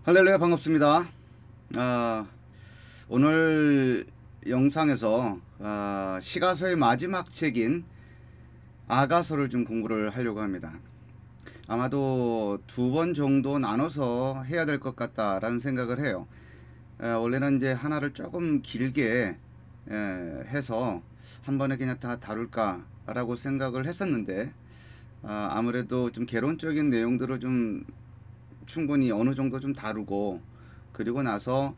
할렐루야, 반갑습니다. 오늘 영상에서 시가서의 마지막 책인 아가서를 좀 공부를 하려고 합니다. 아마도 2번 정도 나눠서 해야 될 것 같다라는 생각을 해요. 원래는 이제 하나를 조금 길게 해서 한 번에 그냥 다 다룰까라고 생각을 했었는데, 아무래도 좀 개론적인 내용들을 좀 충분히 어느 정도 좀 다루고, 그리고 나서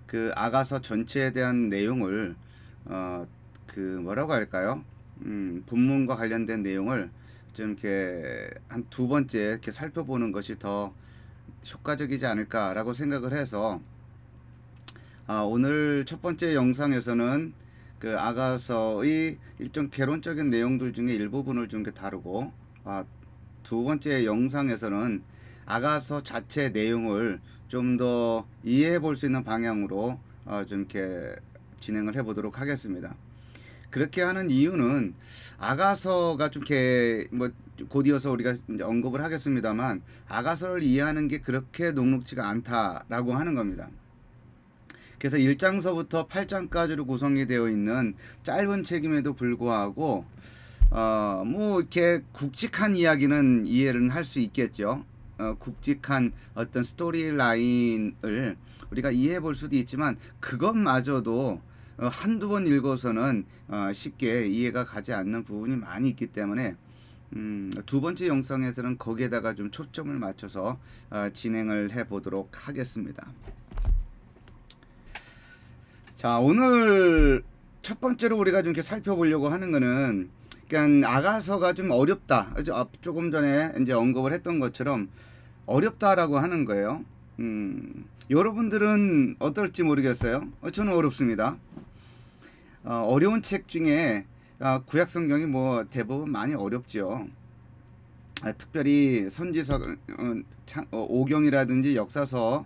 그 아가서 전체에 대한 내용을 그 뭐라고 할까요? 본문과 관련된 내용을 좀 이렇게 한 2번째 이렇게 살펴보는 것이 더 효과적이지 않을까라고 생각을 해서, 오늘 첫 번째 영상에서는 그 아가서의 일종 개론적인 내용들 중에 일부분을 좀 이렇게 다루고, 2번째 영상에서는 아가서 자체 내용을 좀 더 이해해 볼 수 있는 방향으로 좀 이렇게 진행을 해 보도록 하겠습니다. 그렇게 하는 이유는 아가서가 좀 이렇게 뭐 곧이어서 우리가 이제 언급을 하겠습니다만, 아가서를 이해하는 게 그렇게 녹록지가 않다라고 하는 겁니다. 그래서 1장서부터 8장까지로 구성이 되어 있는 짧은 책임에도 불구하고 뭐 이렇게 굵직한 이야기는 이해를 할 수 있겠죠. 굵직한 어떤 스토리 라인을 우리가 이해해 볼 수도 있지만, 그것마저도 한두 번 읽어서는 쉽게 이해가 가지 않는 부분이 많이 있기 때문에, 2번째 영상에서는 거기에다가 좀 초점을 맞춰서 진행을 해 보도록 하겠습니다. 자, 오늘 첫 번째로 우리가 좀 이렇게 살펴보려고 하는 거는, 그러니까 아가서가 좀 어렵다. 조금 전에 이제 언급을 했던 것처럼 어렵다라고 하는 거예요. 여러분들은 어떨지 모르겠어요. 저는 어렵습니다. 어려운 책 중에 구약 성경이 뭐 대부분 많이 어렵죠. 특별히 선지서, 오경이라든지 역사서,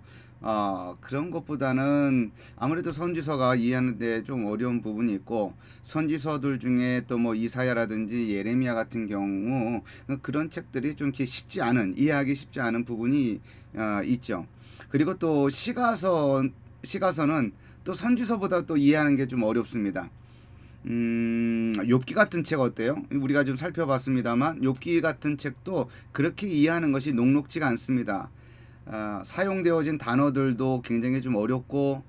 그런 것보다는 아무래도 선지서가 이해하는데 좀 어려운 부분이 있고, 선지서들 중에 또 뭐 이사야라든지 예레미야 같은 경우 그런 책들이 좀 이렇게 쉽지 않은, 이해하기 쉽지 않은 부분이 있죠. 그리고 또 시가서는 또 선지서보다 또 이해하는 게 좀 어렵습니다. 욥기 같은 책 어때요? 우리가 좀 살펴봤습니다만, 욥기 같은 책도 그렇게 이해하는 것이 녹록지가 않습니다. 사용되어진 단어들도 굉장히 좀 어렵고,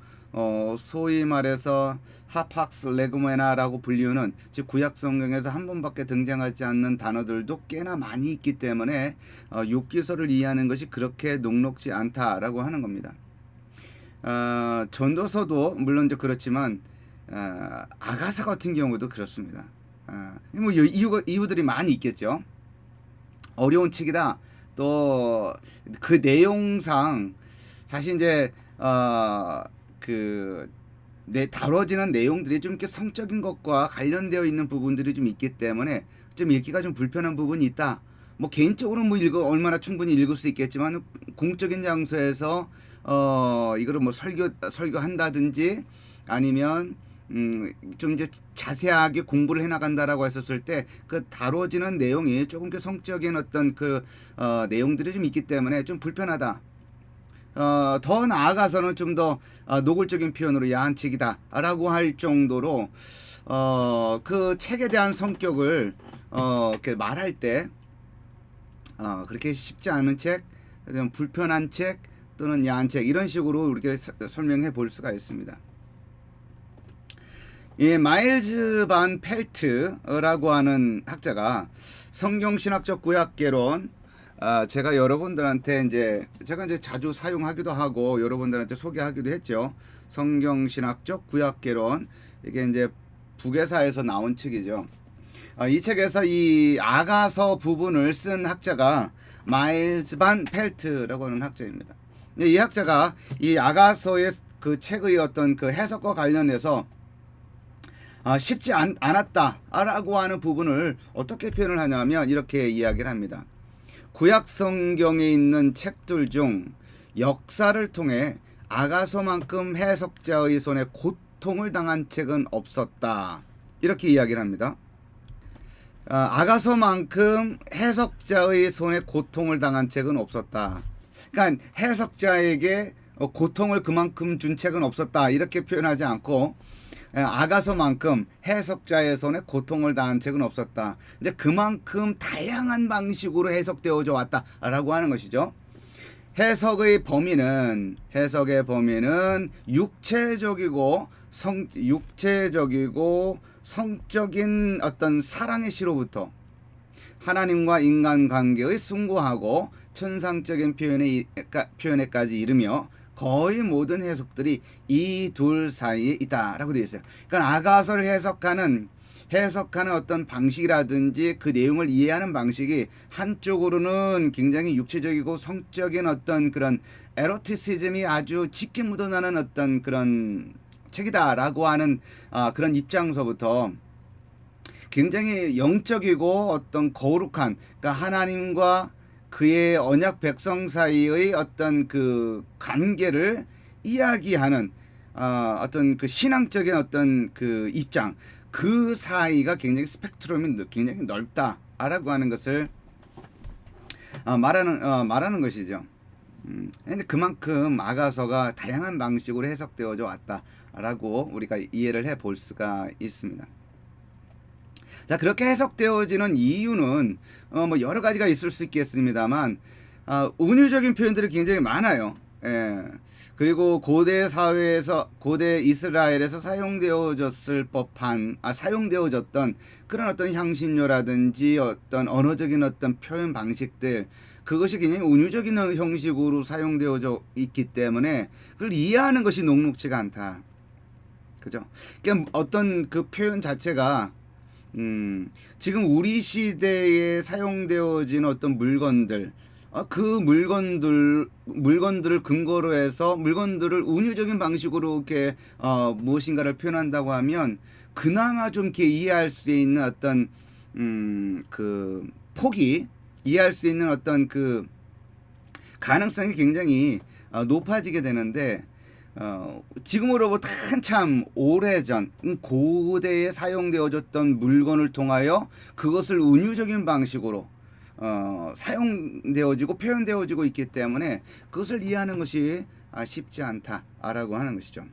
소위 말해서 하팍스 레그메나라고 불리우는, 즉 구약 성경에서 한 번밖에 등장하지 않는 단어들도 꽤나 많이 있기 때문에 욥기서를 이해하는 것이 그렇게 녹록지 않다라고 하는 겁니다. 전도서도 물론 이제 그렇지만, 아가서 같은 경우도 그렇습니다. 뭐 이유들이 많이 있겠죠. 어려운 책이다. 또 그 내용상 사실 이제 다뤄지는 내용들이 좀 이렇게 성적인 것과 관련되어 있는 부분들이 좀 있기 때문에 좀 읽기가 좀 불편한 부분이 있다. 뭐 개인적으로 뭐 얼마나 충분히 읽을 수 있겠지만, 공적인 장소에서 이거를 뭐 설교한다든지, 아니면 좀 이제 자세하게 공부를 해나간다라고 했었을 때 그 다뤄지는 내용이 조금 더 성적인 어떤 내용들이 좀 있기 때문에 좀 불편하다. 더 나아가서는 좀 더 노골적인 표현으로 야한 책이다라고 할 정도로 그 책에 대한 성격을 이렇게 말할 때 그렇게 쉽지 않은 책, 좀 불편한 책, 또는 야한 책, 이런 식으로 우리가 설명해 볼 수가 있습니다. 이 마일즈 반 펠트라고 하는 학자가 성경신학적 구약개론, 제가 여러분들한테 제가 자주 사용하기도 하고 여러분들한테 소개하기도 했죠. 성경신학적 구약개론, 이게 이제 북에사에서 나온 책이죠. 이 책에서 이 아가서 부분을 쓴 학자가 마일즈 반 펠트라고 하는 학자입니다. 이 학자가 이 아가서의 그 책의 어떤 그 해석과 관련해서 쉽지 않았다라고 하는 부분을 어떻게 표현을 하냐면, 이렇게 이야기를 합니다. 구약 성경에 있는 책들 중 역사를 통해 아가서만큼 해석자의 손에 고통을 당한 책은 없었다, 이렇게 이야기를 합니다. 아가서만큼 해석자의 손에 고통을 당한 책은 없었다. 그러니까 해석자에게 고통을 그만큼 준 책은 없었다 이렇게 표현하지 않고 아가서만큼 해석자의 손에 고통을 당한 책은 없었다. 이제 그만큼 다양한 방식으로 해석되어져 왔다라고 하는 것이죠. 해석의 범위는 육체적이고 성적인 어떤 사랑의 시로부터 하나님과 인간 관계의 숭고하고 천상적인 표현에까지 이르며 거의 모든 해석들이 이 둘 사이에 있다라고 되어 있어요. 그러니까 아가서를 해석하는 어떤 방식이라든지 그 내용을 이해하는 방식이 한쪽으로는 굉장히 육체적이고 성적인 어떤 그런 에로티시즘이 아주 짙게 묻어나는 어떤 그런 책이다라고 하는 그런 입장서부터 굉장히 영적이고 어떤 거룩한, 그러니까 하나님과 그의 언약 백성 사이의 어떤 그 관계를 이야기하는 어떤 그 신앙적인 어떤 그 입장, 그 사이가 굉장히 스펙트럼이 굉장히 넓다라고 하는 것을 말하는 것이죠. 근데 그만큼 아가서가 다양한 방식으로 해석되어져 왔다라고 우리가 이해를 해 볼 수가 있습니다. 자, 그렇게 해석되어지는 이유는 뭐 여러 가지가 있을 수 있겠습니다만 운유적인 표현들이 굉장히 많아요. 예. 그리고 고대 사회에서, 고대 이스라엘에서 사용되어졌던 그런 어떤 향신료라든지 어떤 언어적인 어떤 표현 방식들, 그것이 굉장히 운유적인 형식으로 사용되어져 있기 때문에 그걸 이해하는 것이 녹록지가 않다. 그죠? 그러니까 어떤 그 표현 자체가 지금 우리 시대에 사용되어진 어떤 물건들, 그 물건들을 근거로 해서 물건들을 운유적인 방식으로 이렇게 무엇인가를 표현한다고 하면 그나마 좀 이렇게 이해할 수 있는 어떤 그 폭이, 이해할 수 있는 어떤 그 가능성이 굉장히 높아지게 되는데, 지금으로부터 한참 오래전 고대에 사용되어졌던 물건을 통하여 그것을 운유적인 방식으로 사용되어지고 표현되어지고 있기 때문에 그것을 이해하는 것이 쉽지 않다라고 하는 것이죠.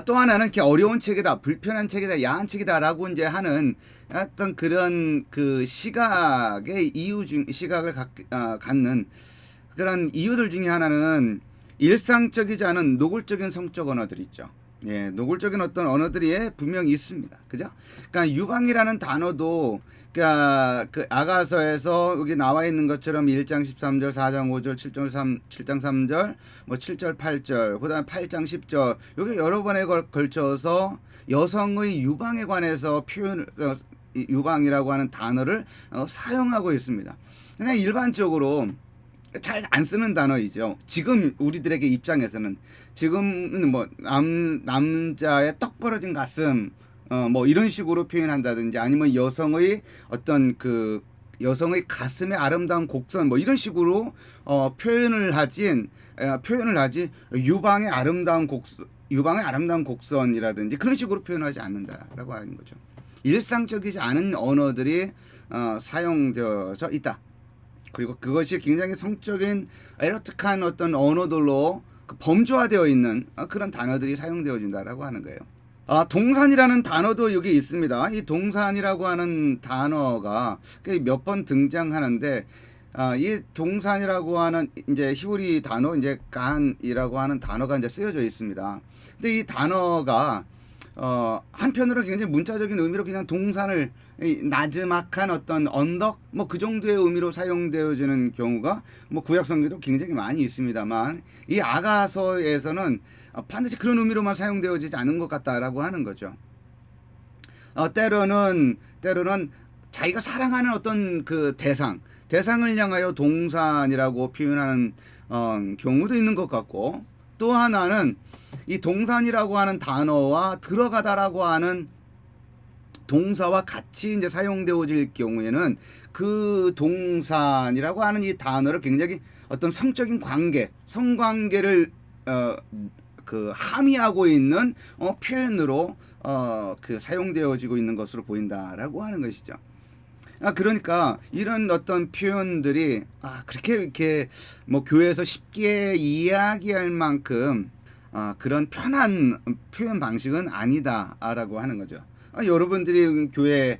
또 하나는 이렇게 어려운 책이다, 불편한 책이다, 야한 책이다라고 이제 하는 어떤 그런 그 시각을 갖는 그런 이유들 중에 하나는 일상적이지 않은 노골적인 성적 언어들 있죠. 예, 노골적인 어떤 언어들이 분명히 있습니다. 그죠? 그러니까 유방이라는 단어도 그러니까 그 아가서에서 여기 나와 있는 것처럼 1장 13절, 4장 5절, 7장 3절, 뭐 7절, 8절, 그다음에 8장 10절, 여기 여러 번에 걸쳐서 여성의 유방에 관해서 유방이라고 하는 단어를 사용하고 있습니다. 그냥 일반적으로 잘 안 쓰는 단어이죠. 지금 우리들에게 입장에서는 지금은 뭐 남자의 떡 벌어진 가슴 뭐 이런 식으로 표현한다든지, 아니면 여성의 어떤 그 여성의 가슴의 아름다운 곡선 뭐 이런 식으로 표현을 하지 유방의 아름다운 곡선이라든지 그런 식으로 표현하지 않는다라고 하는 거죠. 일상적이지 않은 언어들이 사용되어져 있다. 그리고 그것이 굉장히 성적인 에로틱한 어떤 언어들로 범주화되어 있는 그런 단어들이 사용되어진다라고 하는 거예요. 동산이라는 단어도 여기 있습니다. 이 동산이라고 하는 단어가 몇 번 등장하는데, 이 동산이라고 하는 이제 히브리 단어, 이제 간이라고 하는 단어가 이제 쓰여져 있습니다. 근데 이 단어가 한편으로 굉장히 문자적인 의미로 그냥 동산을 나지막한 어떤 언덕 뭐 그 정도의 의미로 사용되어지는 경우가 뭐 구약 성경도 굉장히 많이 있습니다만, 이 아가서에서는 반드시 그런 의미로만 사용되어지지 않은 것 같다라고 하는 거죠. 때로는 자기가 사랑하는 어떤 그 대상을 향하여 동산이라고 표현하는 경우도 있는 것 같고, 또 하나는 이 동산이라고 하는 단어와 들어가다라고 하는 동사와 같이 이제 사용되어질 경우에는 그 동산이라고 하는 이 단어를 굉장히 어떤 성적인 성관계를 그 함의하고 있는 표현으로 그 사용되어지고 있는 것으로 보인다라고 하는 것이죠. 그러니까 이런 어떤 표현들이 그렇게 이렇게 뭐 교회에서 쉽게 이야기할 만큼 그런 편한 표현 방식은 아니다라고 하는 거죠. 여러분들이 교회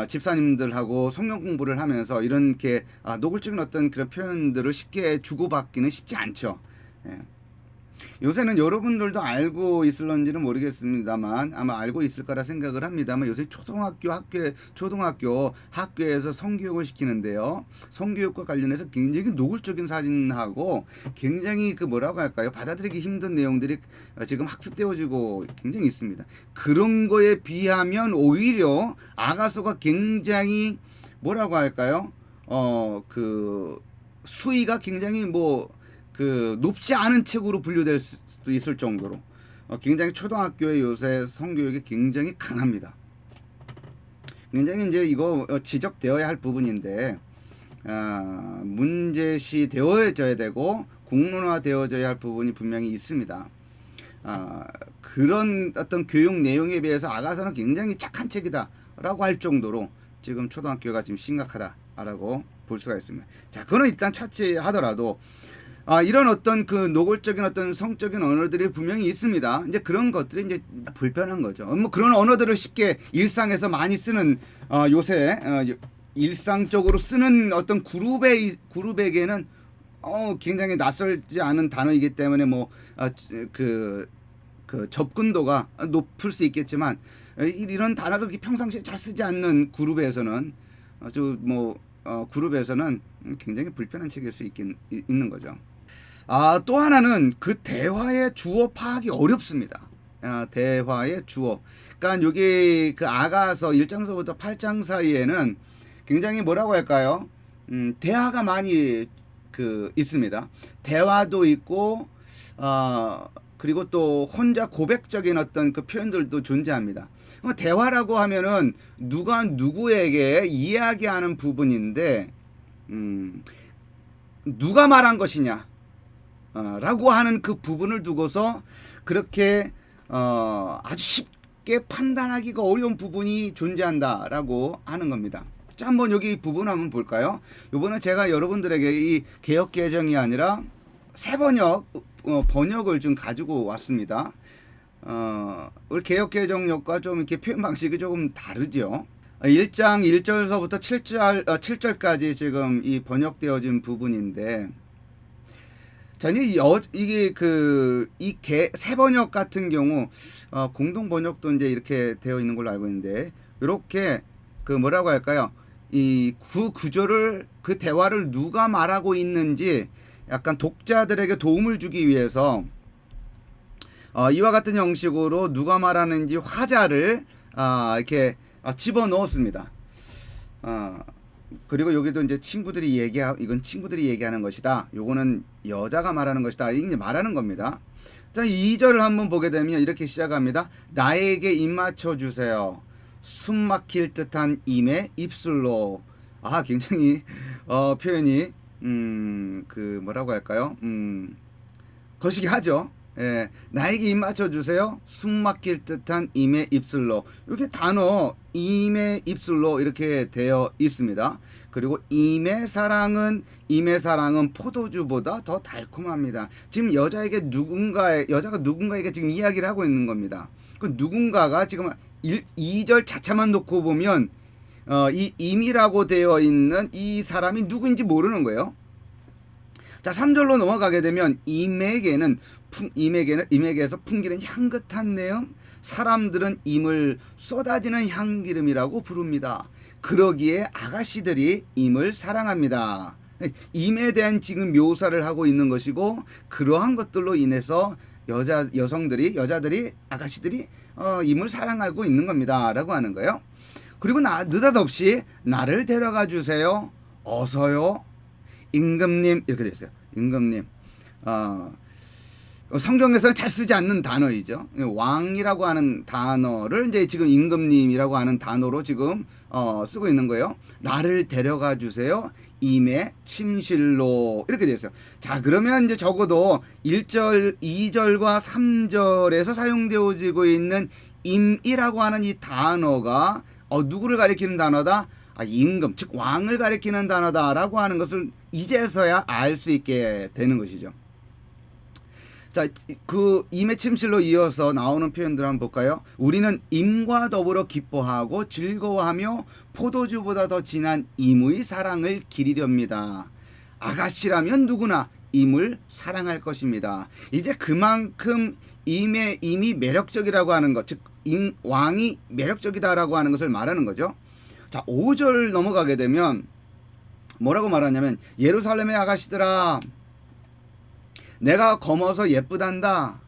집사님들하고 성경 공부를 하면서 이렇게 노골적인 어떤 그런 표현들을 쉽게 주고받기는 쉽지 않죠. 예. 요새는 여러분들도 알고 있을런지는 모르겠습니다만 아마 알고 있을 거라 생각을 합니다만 요새 초등학교 학교에서 성교육을 시키는데요. 성교육과 관련해서 굉장히 노골적인 사진하고 굉장히 그 뭐라고 할까요? 받아들이기 힘든 내용들이 지금 학습되어지고 굉장히 있습니다. 그런 거에 비하면 오히려 아가서가 굉장히 뭐라고 할까요? 그 수위가 굉장히 높지 않은 책으로 분류될 수도 있을 정도로 굉장히 초등학교의 요새 성교육이 굉장히 강합니다. 굉장히 이제 이거 지적되어야 할 부분인데 문제시 되어져야 되고 공론화 되어져야 할 부분이 분명히 있습니다. 그런 어떤 교육 내용에 비해서 아가서는 굉장히 착한 책이다라고 할 정도로 지금 초등학교가 지금 심각하다라고 볼 수가 있습니다. 자, 그거는 일단 차치하더라도 이런 어떤 그 노골적인 어떤 성적인 언어들이 분명히 있습니다. 이제 그런 것들이 이제 불편한 거죠. 뭐 그런 언어들을 쉽게 일상에서 많이 쓰는 요새 일상적으로 쓰는 어떤 그룹에게는 굉장히 낯설지 않은 단어이기 때문에 그 접근도가 높을 수 있겠지만 이런 단어를 평상시에 잘 쓰지 않는 그룹에서는 그룹에서는 굉장히 불편한 책일 수 있는 거죠. 또 하나는 그 대화의 주어 파악이 어렵습니다. 대화의 주어. 그러니까 여기 그 아가서 1장서부터 8장 사이에는 굉장히 뭐라고 할까요? 대화가 많이 있습니다. 대화도 있고, 그리고 또 혼자 고백적인 어떤 그 표현들도 존재합니다. 대화라고 하면은 누가 누구에게 이야기하는 부분인데, 누가 말한 것이냐? 라고 하는 그 부분을 두고서 그렇게 아주 쉽게 판단하기가 어려운 부분이 존재한다라고 하는 겁니다. 자, 한번 여기 부분 한번 볼까요? 이번에 제가 여러분들에게 이 개역 개정이 아니라 새 번역을 좀 가지고 왔습니다. 우리 개역 개정역과 좀 이렇게 표현 방식이 조금 다르죠. 1장 1절서부터 7절까지 지금 이 번역되어진 부분인데, 자, 이게 새 번역 같은 경우, 공동 번역도 이제 이렇게 되어 있는 걸로 알고 있는데, 이렇게 뭐라고 할까요? 이 구조를, 그 대화를 누가 말하고 있는지 약간 독자들에게 도움을 주기 위해서, 이와 같은 형식으로 누가 말하는지 화자를, 이렇게 집어 넣었습니다. 그리고 여기도 이제 이건 친구들이 얘기하는 것이다. 요거는 여자가 말하는 것이다. 이게 말하는 겁니다. 자, 2절을 한번 보게 되면 이렇게 시작합니다. 나에게 입 맞춰 주세요. 숨 막힐 듯한 임의 입술로. 굉장히 표현이 뭐라고 할까요? 거시기 하죠. 예, 나에게 입 맞춰 주세요. 숨 막힐 듯한 임의 입술로. 이렇게 단어 임의 입술로 이렇게 되어 있습니다. 그리고 임의 사랑은 포도주보다 더 달콤합니다. 지금 여자가 누군가에게 지금 이야기를 하고 있는 겁니다. 그 누군가가 지금 2절 자체만 놓고 보면 이 임이라고 되어 있는 이 사람이 누구인지 모르는 거예요. 자, 3절로 넘어가게 되면 임에게서 풍기는 향긋한 내음, 사람들은 임을 쏟아지는 향기름이라고 부릅니다. 그러기에 아가씨들이 임을 사랑합니다. 임에 대한 지금 묘사를 하고 있는 것이고, 그러한 것들로 인해서 여자들이 아가씨들이 임을 사랑하고 있는 겁니다 라고 하는 거예요. 그리고 느닷없이 나를 데려가 주세요. 어서요. 임금님, 이렇게 되어 있어요. 임금님. 성경에서는 잘 쓰지 않는 단어이죠. 왕이라고 하는 단어를 이제 지금 임금님이라고 하는 단어로 지금 쓰고 있는 거예요. 나를 데려가 주세요. 임의 침실로, 이렇게 되어 있어요. 자, 그러면 이제 적어도 1절, 2절과 3절에서 사용되어지고 있는 임이라고 하는 이 단어가 누구를 가리키는 단어다? 임금, 즉 왕을 가리키는 단어다라고 하는 것을 이제서야 알 수 있게 되는 것이죠. 자, 그 임의 침실로 이어서 나오는 표현들 한번 볼까요? 우리는 임과 더불어 기뻐하고 즐거워하며 포도주보다 더 진한 임의 사랑을 기리렵니다. 아가씨라면 누구나 임을 사랑할 것입니다. 이제 그만큼 임이 매력적이라고 하는 것, 즉 왕이 매력적이다라고 하는 것을 말하는 거죠. 자, 5절 넘어가게 되면 뭐라고 말하냐면, 예루살렘의 아가씨들아, 내가 검어서 예쁘단다.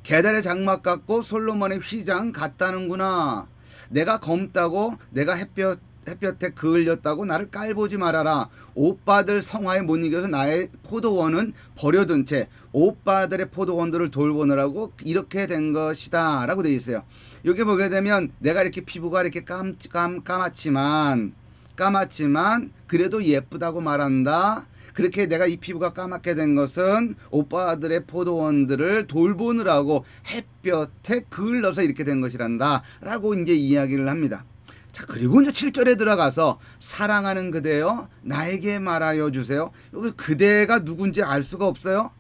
게달의 장막 같고 솔로몬의 휘장 같다는구나. 내가 검다고, 내가 햇볕에 그을렸다고 나를 깔보지 말아라. 오빠들 성화에 못 이겨서 나의 포도원은 버려둔 채 오빠들의 포도원들을 돌보느라고 이렇게 된 것이다 라고 되어 있어요. 여기 보게 되면 내가 이렇게 피부가 이렇게 까맣지만 그래도 예쁘다고 말한다. 그렇게 내가 이 피부가 까맣게 된 것은 오빠들의 포도원들을 돌보느라고 햇볕에 그을러서 이렇게 된 것이란다 라고 이제 이야기를 합니다. 자, 그리고 이제 7절에 들어가서 사랑하는 그대여 나에게 말하여 주세요. 여기 그대가 누군지 알 수가 없어요.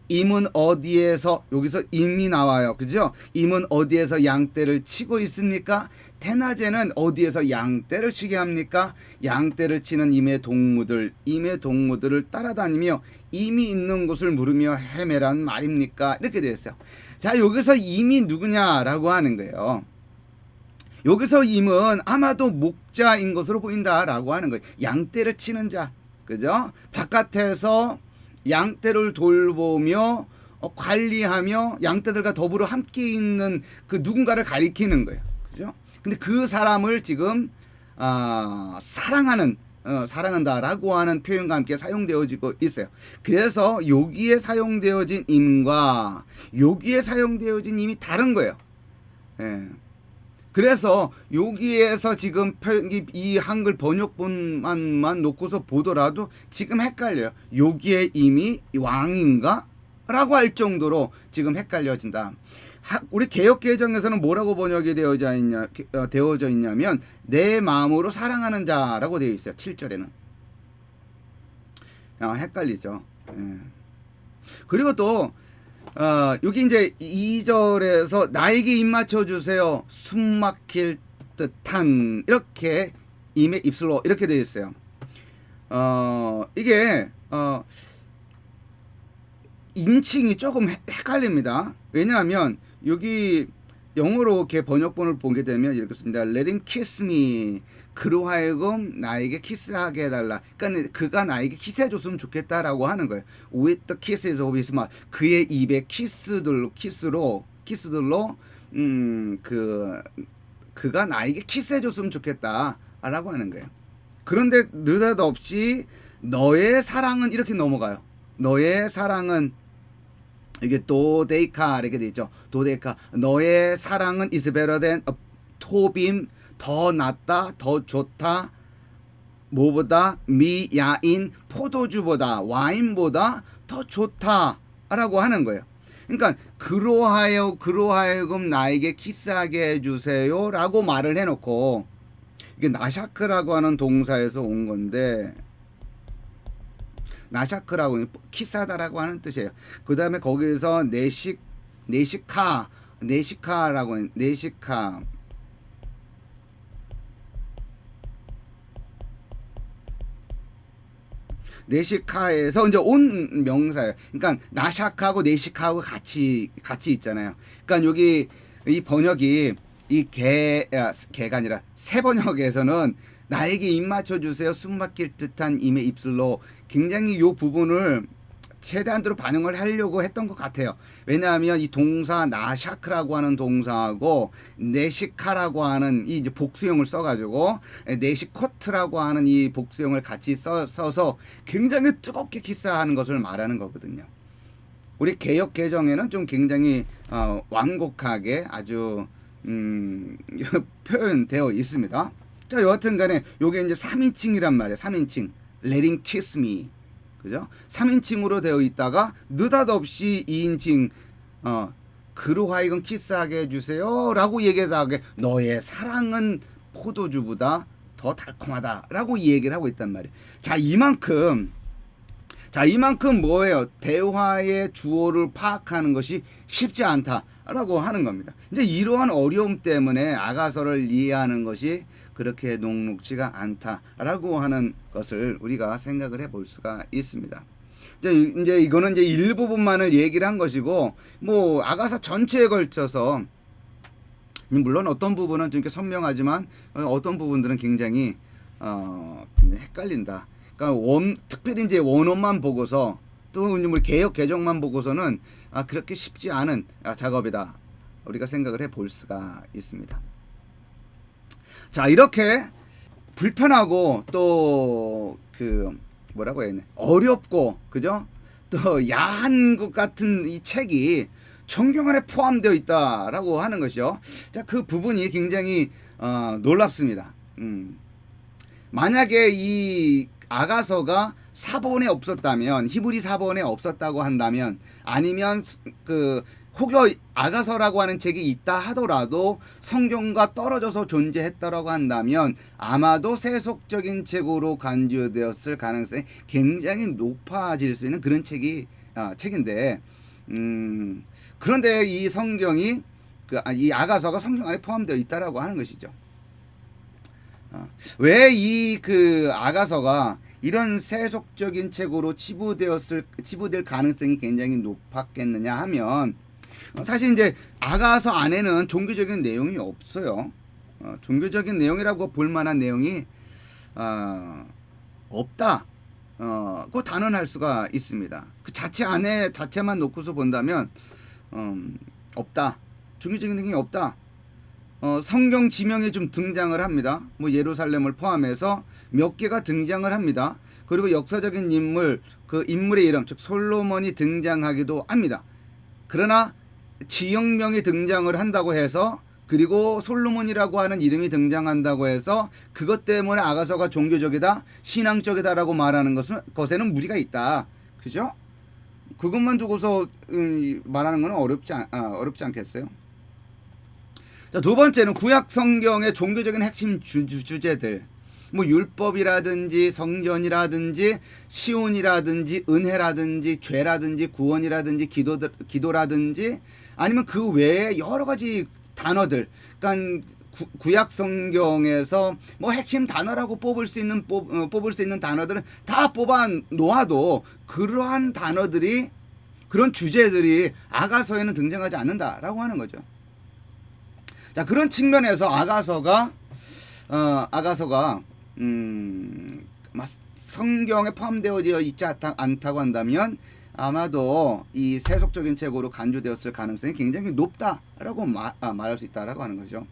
임은 어디에서, 여기서 임이 나와요. 그죠? 임은 어디에서 양떼를 치고 있습니까? 대낮에는 어디에서 양떼를 치게 합니까? 양떼를 치는 임의 동무들을 따라다니며 임이 있는 곳을 물으며 헤매란 말입니까? 이렇게 되어 있어요. 자, 여기서 임이 누구냐라고 하는 거예요. 여기서 임은 아마도 목자인 것으로 보인다라고 하는 거예요. 양떼를 치는 자, 그죠? 바깥에서 양떼를 돌보며 관리하며 양떼들과 더불어 함께 있는 그 누군가를 가리키는 거예요. 그죠? 근데 그 사람을 지금 사랑한다라고 하는 표현과 함께 사용되어지고 있어요. 그래서 여기에 사용되어진 임과 여기에 사용되어진 임이 다른 거예요. 예. 그래서 여기에서 지금 이 한글 번역본만 놓고서 보더라도 지금 헷갈려요. 여기에 임이 왕인가? 라고 할 정도로 지금 헷갈려진다. 우리 개역개정에서는 뭐라고 번역이 되어져 있냐면 내 마음으로 사랑하는 자라고 되어 있어요. 7절에는. 헷갈리죠. 예. 그리고 또 여기 이제 2절에서 나에게 입 맞춰주세요. 숨 막힐 듯한 이렇게 임의 입술로 이렇게 되어 있어요. 이게 인칭이 조금 헷갈립니다. 왜냐하면 여기 영어로 이렇게 번역본을 보게 되면 이렇게 씁니다. Let him kiss me. 그로 하여금 나에게 키스하게 해달라. 그러니까 그가 나에게 키스해줬으면 좋겠다라고 하는 거예요. With the kisses of his mouth. 그의 입에 키스들로 그가 나에게 키스해줬으면 좋겠다라고 하는 거예요. 그런데 느닷없이 너의 사랑은 이렇게 넘어가요. 너의 사랑은 이게 도데이카 이렇게 돼 있죠. 도데이카. 너의 사랑은 is better than 토빔, 더 낫다, 더 좋다. 뭐보다? 미야인, 포도주보다, 와인보다 더 좋다라고 하는 거예요. 그러니까 그로 하여금 나에게 키스하게 해주세요라고 말을 해놓고, 이게 나샤크라고 하는 동사에서 온 건데, 나샤크라고 키스하다라고 하는 뜻이에요. 그 다음에 거기서 네시카에서 이제 온 명사예요. 그러니까 나샤크하고 네시카하고 같이 있잖아요. 그러니까 여기 이 번역이 이 개가 아니라 새 번역에서는 나에게 입 맞춰 주세요. 숨 막힐 듯한 임의 입술로 굉장히 이 부분을 최대한대로 반영을 하려고 했던 것 같아요. 왜냐하면 이 동사 나샤크라고 하는 동사하고 네시카라고 하는 이 이제 복수형을 써가지고 네시코트라고 하는 이 복수형을 같이 써서 굉장히 뜨겁게 키스하는 것을 말하는 거거든요. 우리 개역 개정에는 좀 굉장히 완곡하게 아주 표현되어 있습니다. 자, 여하튼간에 요게 이제 3인칭이란 말이에요. 3인칭. Let him kiss me. 그죠? 3인칭으로 되어 있다가 느닷없이 2인칭 그로 하여금 키스하게 해주세요 라고 얘기하다가 너의 사랑은 포도주보다 더 달콤하다라고 이 얘기를 하고 있단 말이에요. 이만큼 뭐예요? 대화의 주어를 파악하는 것이 쉽지 않다라고 하는 겁니다. 이제 이러한 어려움 때문에 아가서를 이해하는 것이 그렇게 녹록지가 않다라고 하는 것을 우리가 생각을 해볼 수가 있습니다. 이제 이거는 이제 일부분만을 얘기를 한 것이고, 뭐 아가서 전체에 걸쳐서 물론 어떤 부분은 좀 이렇게 선명하지만 어떤 부분들은 굉장히 헷갈린다. 그러니까 특별히 이제 원어만 보고서 또 우리 개역 개정만 보고서는 그렇게 쉽지 않은 작업이다. 우리가 생각을 해볼 수가 있습니다. 자, 이렇게 불편하고 또 뭐라고 해야 되나, 어렵고 그죠? 또 야한 것 같은 이 책이 성경 안에 포함되어 있다라고 하는 것이요. 자, 그 부분이 굉장히 놀랍습니다. 만약에 이 아가서가 사본에 없었다면, 히브리 사본에 없었다고 한다면, 아니면 혹여 아가서라고 하는 책이 있다 하더라도 성경과 떨어져서 존재했다라고 한다면 아마도 세속적인 책으로 간주되었을 가능성이 굉장히 높아질 수 있는 그런 책인데, 그런데 이 성경이 이 아가서가 성경 안에 포함되어 있다라고 하는 것이죠. 왜 이 아가서가 이런 세속적인 책으로 치부될 가능성이 굉장히 높았겠느냐 하면, 사실 이제 아가서 안에는 종교적인 내용이 없어요. 종교적인 내용이라고 볼 만한 내용이 없다. 그거 단언할 수가 있습니다. 그 자체만 놓고서 본다면 없다. 종교적인 내용이 없다. 성경 지명이 좀 등장을 합니다. 뭐 예루살렘을 포함해서 몇 개가 등장을 합니다. 그리고 역사적인 인물, 그 인물의 이름, 즉 솔로몬이 등장하기도 합니다. 그러나 지역명이 등장을 한다고 해서, 그리고 솔로몬이라고 하는 이름이 등장한다고 해서 그것 때문에 아가서가 종교적이다, 신앙적이다라고 말하는 것에는 무리가 있다. 그죠? 그것만 두고서 말하는 건 어렵지 않겠어요? 자, 두 번째는 구약 성경의 종교적인 핵심 주제들, 뭐 율법이라든지 성전이라든지 시온이라든지 은혜라든지 죄라든지 구원이라든지 기도라든지 아니면 그 외에 여러 가지 단어들, 그러니까 구약 성경에서 뭐 핵심 단어라고 뽑을 수 있는 단어들은 다 뽑아 놓아도 그러한 단어들이, 그런 주제들이 아가서에는 등장하지 않는다라고 하는 거죠. 자, 그런 측면에서 아가서가 성경에 포함되어 있지 않다고 한다면 아마도 이 세속적인 책으로 간주되었을 가능성이 굉장히 높다라고 말할 수 있다라고 하는 거죠.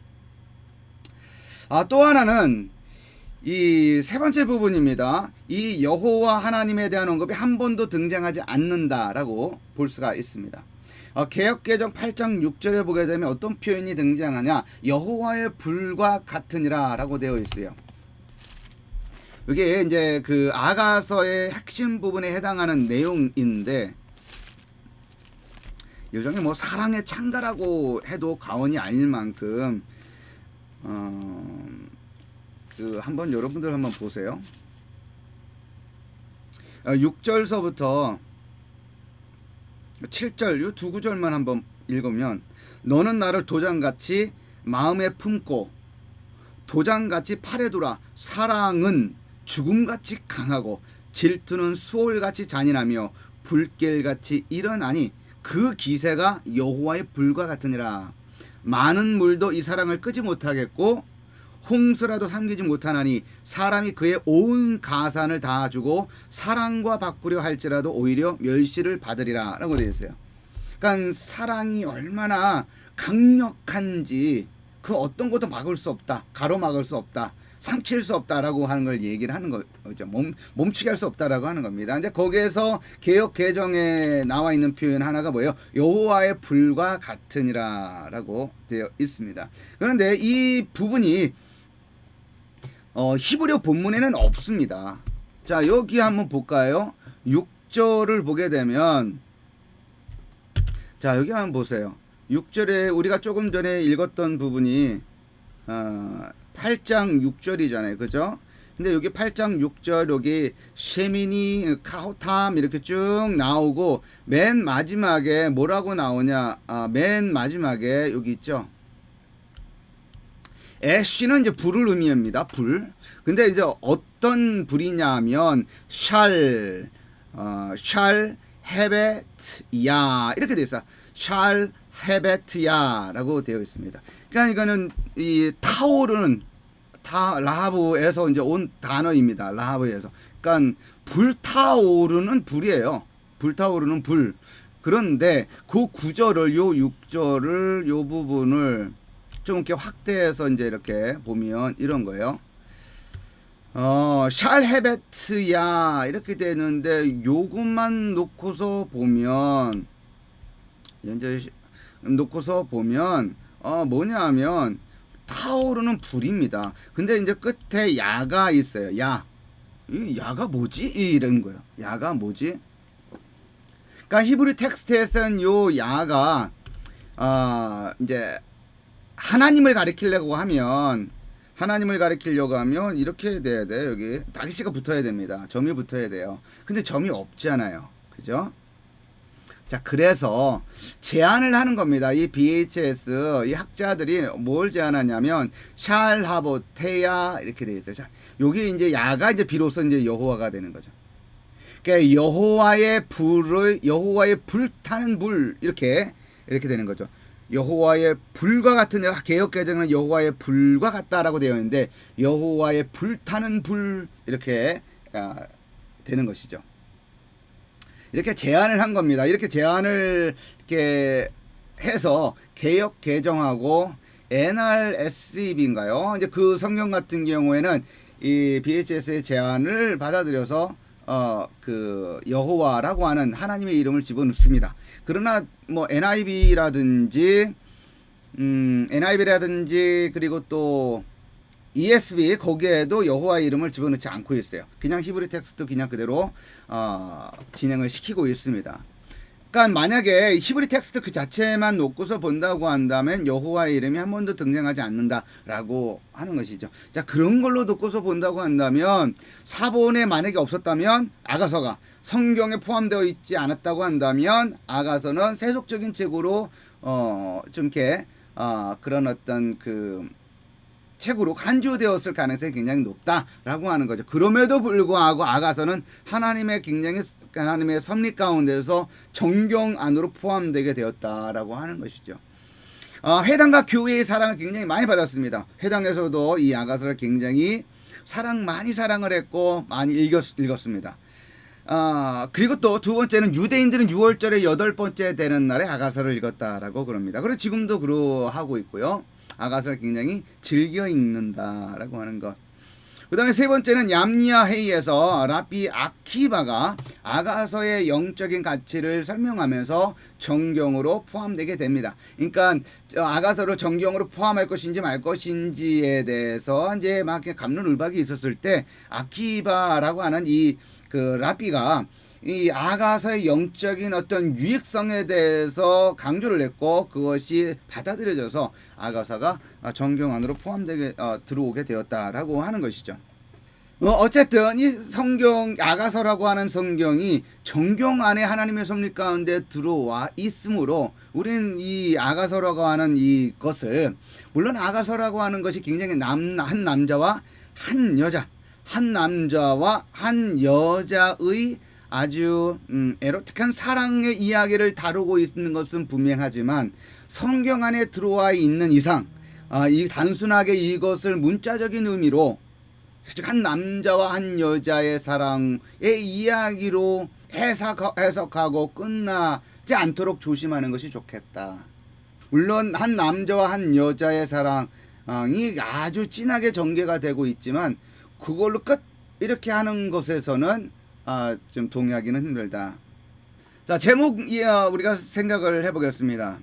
또 하나는 이 세 번째 부분입니다. 이 여호와 하나님에 대한 언급이 한 번도 등장하지 않는다라고 볼 수가 있습니다. 개역개정 8장 6절에 보게 되면 어떤 표현이 등장하냐, 여호와의 불과 같으니라 라고 되어 있어요. 이게 이제 아가서의 핵심 부분에 해당하는 내용인데, 일종의 뭐 사랑의 창가라고 해도 과언이 아닐 만큼 한번 여러분들 한번 보세요. 6절서부터 7절 이 두 구절만 한번 읽으면, 너는 나를 도장같이 마음에 품고 도장같이 팔에 두라. 사랑은 죽음같이 강하고 질투는 수월같이 잔인하며 불길같이 일어나니 그 기세가 여호와의 불과 같으니라. 많은 물도 이 사랑을 끄지 못하겠고 홍수라도 삼키지 못하나니 사람이 그의 온 가산을 다 주고 사랑과 바꾸려 할지라도 오히려 멸시를 받으리라 라고 되어 있어요. 그러니까 사랑이 얼마나 강력한지 그 어떤 것도 막을 수 없다, 가로막을 수 없다, 삼킬 수 없다라고 하는 걸 얘기를 하는 거죠. 멈추게 할 수 없다라고 하는 겁니다. 이제 거기에서 개역 개정에 나와 있는 표현 하나가 뭐예요? 여호와의 불과 같으니라라고 되어 있습니다. 그런데 이 부분이 히브리어 본문에는 없습니다. 자, 여기 한번 볼까요? 6절을 보게 되면, 자, 여기 한번 보세요. 6절에 우리가 조금 전에 읽었던 부분이 8장 6절이잖아요. 그죠? 근데 여기 8장 6절 여기 셰미니 카호탐 이렇게 쭉 나오고 맨 마지막에 뭐라고 나오냐? 맨 마지막에 여기 있죠. 애쉬는 이제 불을 의미합니다. 불. 근데 이제 어떤 불이냐면 shall have it 야 이렇게 되어 있어요. shall have it 야라고 되어 있습니다. 그러니까 이거는 이 타오르는 라하브에서 이제 온 단어입니다. 라하브에서. 그러니까 불타오르는 불이에요. 불타오르는 불. 그런데 그 구절을 요 6절을 요 부분을 좀 이렇게 확대해서 이제 이렇게 보면 이런 거예요. shall have it 야 이렇게 되는데 요것만 놓고서 보면 이제 놓고서 보면 뭐냐면 타오르는 불입니다. 근데 이제 끝에 야가 있어요. 야. 이 야가 뭐지? 이런 거예요. 야가 뭐지? 그러니까 히브리 텍스트에서는 요 야가 이제 하나님을 가리키려고 하면 이렇게 돼야 돼요. 여기 다시가 붙어야 됩니다. 점이 붙어야 돼요. 근데 점이 없잖아요. 그죠? 자, 그래서 제안을 하는 겁니다. 이 BHS 이 학자들이 뭘 제안하냐면 샬하보테야 이렇게 돼 있어요. 자, 여기 이제 야가 이제 비로소 이제 여호와가 되는 거죠. 그러니까 여호와의 불타는 불 이렇게 되는 거죠. 여호와의 불과 같은 개역 개정은 여호와의 불과 같다라고 되어 있는데 여호와의 불타는 불 이렇게 되는 것이죠. 이렇게 제안을 한 겁니다. 이렇게 제안을 이렇게 해서 개역 개정하고 NRSV인가요? 이제 그 성경 같은 경우에는 이 BHS의 제안을 받아들여서 그 여호와라고 하는 하나님의 이름을 집어넣습니다. 그러나 뭐 NIV라든지 그리고 또 ESV 거기에도 여호와의 이름을 집어넣지 않고 있어요. 그냥 히브리 텍스트 그냥 그대로 진행을 시키고 있습니다. 그러니까 만약에 히브리 텍스트 그 자체만 놓고서 본다고 한다면 여호와의 이름이 한 번도 등장하지 않는다라고 하는 것이죠. 자, 그런 걸로 놓고서 본다고 한다면 사본에 만약에 없었다면 아가서가 성경에 포함되어 있지 않았다고 한다면 아가서는 세속적인 책으로 좀 이렇게 그런 어떤 그 책으로 간주되었을 가능성이 굉장히 높다라고 하는 거죠. 그럼에도 불구하고 아가서는 하나님의 섭리 가운데서 정경 안으로 포함되게 되었다라고 하는 것이죠. 회당과 교회의 사랑을 굉장히 많이 받았습니다. 회당에서도 이 아가서를 굉장히 많이 사랑을 했고 많이 읽었습니다. 그리고 또 두 번째는 유대인들은 6월절의 8번째 되는 날에 아가서를 읽었다라고 그럽니다. 그리고 지금도 그러하고 있고요. 아가서를 굉장히 즐겨 읽는다라고 하는 것. 그 다음에 세 번째는 얌니아 회의에서 라비 아키바가 아가서의 영적인 가치를 설명하면서 정경으로 포함되게 됩니다. 그러니까 아가서를 정경으로 포함할 것인지 말 것인지에 대해서 이제 막 갑론을박이 있었을 때 아키바라고 하는 이 그 라비가 이 아가서의 영적인 어떤 유익성에 대해서 강조를 했고 그것이 받아들여져서 아가서가 정경 안으로 포함되게 들어오게 되었다라고 하는 것이죠. 어쨌든 이 성경 아가서라고 하는 성경이 정경 안에 하나님의 섭리 가운데 들어와 있으므로 우리는 이 아가서라고 하는 이것을 물론 아가서라고 하는 것이 굉장히 한 남자와 한 여자의 아주 에로틱한 사랑의 이야기를 다루고 있는 것은 분명하지만 성경 안에 들어와 있는 이상 이 단순하게 이것을 문자적인 의미로 즉 한 남자와 한 여자의 사랑의 이야기로 해석하고 끝나지 않도록 조심하는 것이 좋겠다. 물론 한 남자와 한 여자의 사랑이 아주 진하게 전개가 되고 있지만 그걸로 끝 이렇게 하는 것에서는 좀 동의하기는 힘들다. 자, 제목 우리가 생각을 해보겠습니다.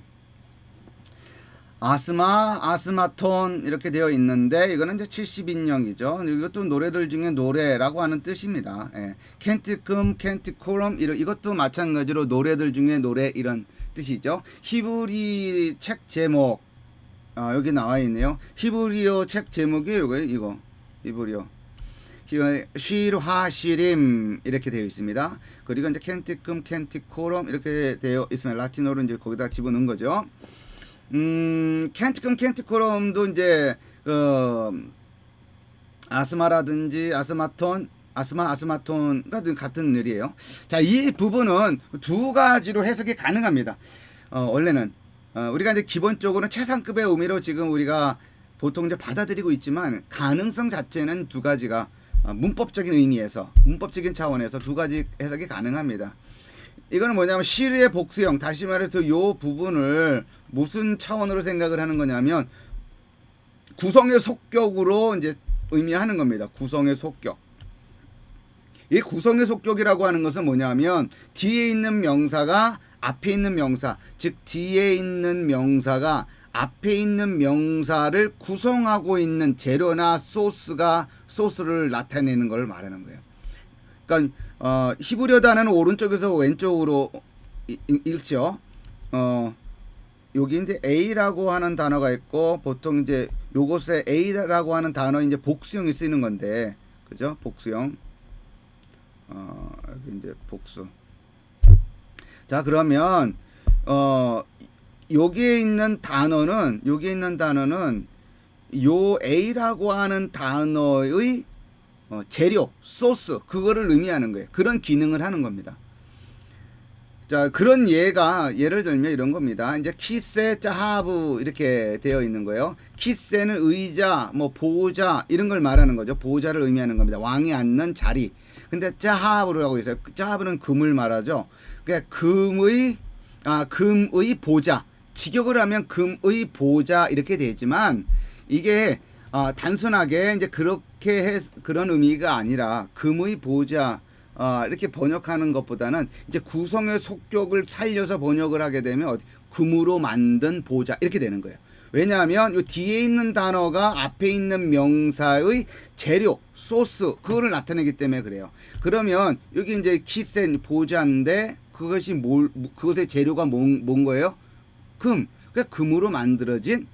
아스마톤 이렇게 되어 있는데 이거는 이제 70인형이죠. 이것도 노래들 중에 노래라고 하는 뜻입니다. 캔티금, 캔티코럼 이것도 마찬가지로 노래들 중에 노래 이런 뜻이죠. 히브리 책 제목 여기 나와 있네요. 히브리어 책 제목이 이거 히브리어 시르하시림 이렇게 되어 있습니다. 그리고 이제 캔티금 캔티코럼 이렇게 되어 있으면 라틴어로 이제 거기다 집어넣은 거죠. 캔티금 캔티코럼도 이제 아스마라든지 아스마톤과 같은 일이에요. 자, 이 부분은 두 가지로 해석이 가능합니다. 원래는 우리가 이제 기본적으로 최상급의 의미로 지금 우리가 보통 이제 받아들이고 있지만 가능성 자체는 두 가지가 문법적인 의미에서 문법적인 차원에서 두 가지 해석이 가능합니다. 이거는 뭐냐면 시르의 복수형, 다시 말해서 요 부분을 무슨 차원으로 생각을 하는 거냐면 구성의 속격으로 이제 의미하는 겁니다. 구성의 속격. 이 구성의 속격이라고 하는 것은 뭐냐면 뒤에 있는 명사가 앞에 있는 명사, 즉 뒤에 있는 명사가 앞에 있는 명사를 구성하고 있는 재료나 소스를 나타내는 걸 말하는 거예요. 그러니까 히브리어 단어는 오른쪽에서 왼쪽으로 읽죠. 여기 이제 A라고 하는 단어가 있고 보통 이제 요것에 A라고 하는 단어 이제 복수형이 쓰이는 건데, 그죠? 복수형. 여기 이제 복수. 자, 그러면 여기에 있는 단어는 요 A라고 하는 단어의 재료, 소스, 그거를 의미하는 거예요. 그런 기능을 하는 겁니다. 자, 그런 예를 들면 이런 겁니다. 이제 키세 짜하브 이렇게 되어 있는 거예요. 키세는 의자, 뭐 보좌 이런 걸 말하는 거죠. 보좌를 의미하는 겁니다. 왕이 앉는 자리. 근데 짜하브라고 있어요. 짜하브는 금을 말하죠. 그러니까 금의 보좌. 직역을 하면 금의 보좌 이렇게 되지만 이게 단순하게 이제 그런 의미가 아니라 금의 보좌 이렇게 번역하는 것보다는 이제 구성의 속격을 살려서 번역을 하게 되면 금으로 만든 보좌 이렇게 되는 거예요. 왜냐하면 요 뒤에 있는 단어가 앞에 있는 명사의 재료, 소스 그거를 나타내기 때문에 그래요. 그러면 여기 이제 키센 보좌인데 그것의 재료가 뭔 거예요? 금. 그러니까 금으로 만들어진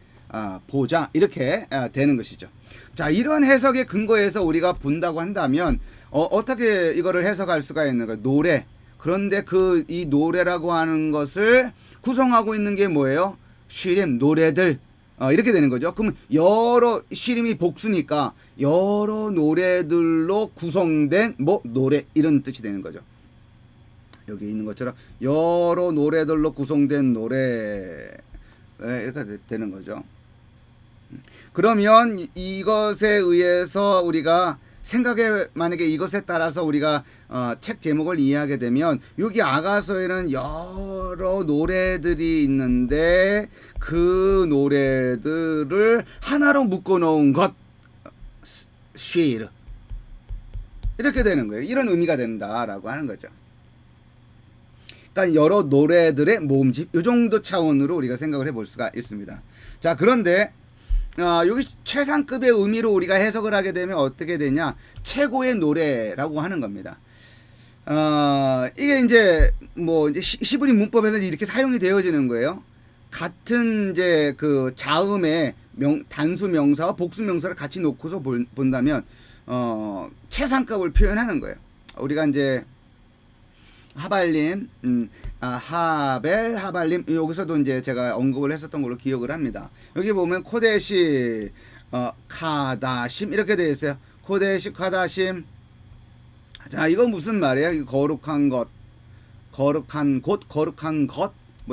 보좌 이렇게 되는 것이죠. 자, 이런 해석의 근거에서 우리가 본다고 한다면 어떻게 이거를 해석할 수가 있는가? 노래. 그런데 이 노래라고 하는 것을 구성하고 있는 게 뭐예요? 시림, 노래들. 이렇게 되는 거죠. 그러면 시림이 복수니까 여러 노래들로 구성된 노래 이런 뜻이 되는 거죠. 여기 있는 것처럼 여러 노래들로 구성된 노래 이렇게 되는 거죠. 그러면 이것에 의해서 우리가 만약에 이것에 따라서 우리가 책 제목을 이해하게 되면 여기 아가서에는 여러 노래들이 있는데 그 노래들을 하나로 묶어 놓은 것 시르 이렇게 되는 거예요. 이런 의미가 된다라고 하는 거죠. 그러니까 여러 노래들의 모음집 이 정도 차원으로 우리가 생각을 해볼 수가 있습니다. 자, 그런데 여기 최상급의 의미로 우리가 해석을 하게 되면 어떻게 되냐? 최고의 노래라고 하는 겁니다. 이게 이제 히브리 문법에서 이렇게 사용이 되어지는 거예요. 같은 이제 그 자음의 단수 명사와 복수 명사를 같이 놓고서 본다면 최상급을 표현하는 거예요. 우리가 이제 하발림, 하발림 여기서도 이제 제가 언급을 했었던 걸로 기억을 합니다. 여기 보면 코데시, 카다심 이렇게 되어 있어요. 코데시, 카다심. 자, 이거 무슨 말이에요? 이 거룩한 것, 거룩한 것,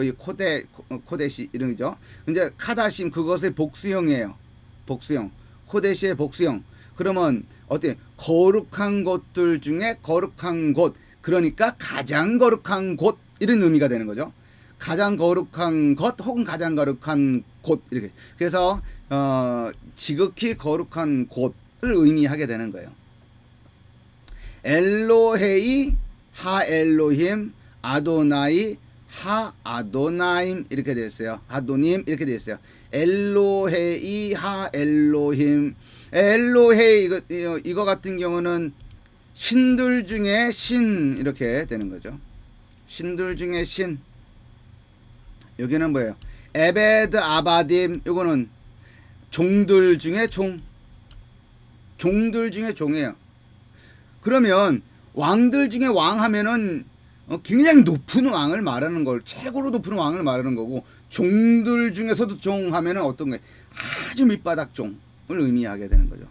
이 코데시 이런 거죠. 이제 카다심 그것의 복수형이에요. 복수형. 코데시의 복수형. 그러면 어때? 거룩한 것들 중에 거룩한 곳. 그러니까 가장 거룩한 곳 이런 의미가 되는 거죠. 가장 거룩한 것 혹은 가장 거룩한 곳 이렇게. 그래서 지극히 거룩한 곳을 의미하게 되는 거예요. 엘로헤이 하 엘로힘 아도나이 하 아도나임 이렇게 됐어요. 아도님 이렇게 됐어요. 엘로헤이 하 엘로힘 엘로헤이 이거 같은 경우는 신들 중에 신 이렇게 되는 거죠. 신들 중에 신. 여기는 뭐예요? 에베드 아바딤. 요거는 종들 중에 종들 중에 종이에요. 그러면 왕들 중에 왕 하면은 굉장히 높은 왕을 말하는 걸, 최고로 높은 왕을 말하는 거고, 종들 중에서도 종 하면은 어떤 거예요? 아주 밑바닥 종을 의미하게 되는 거죠.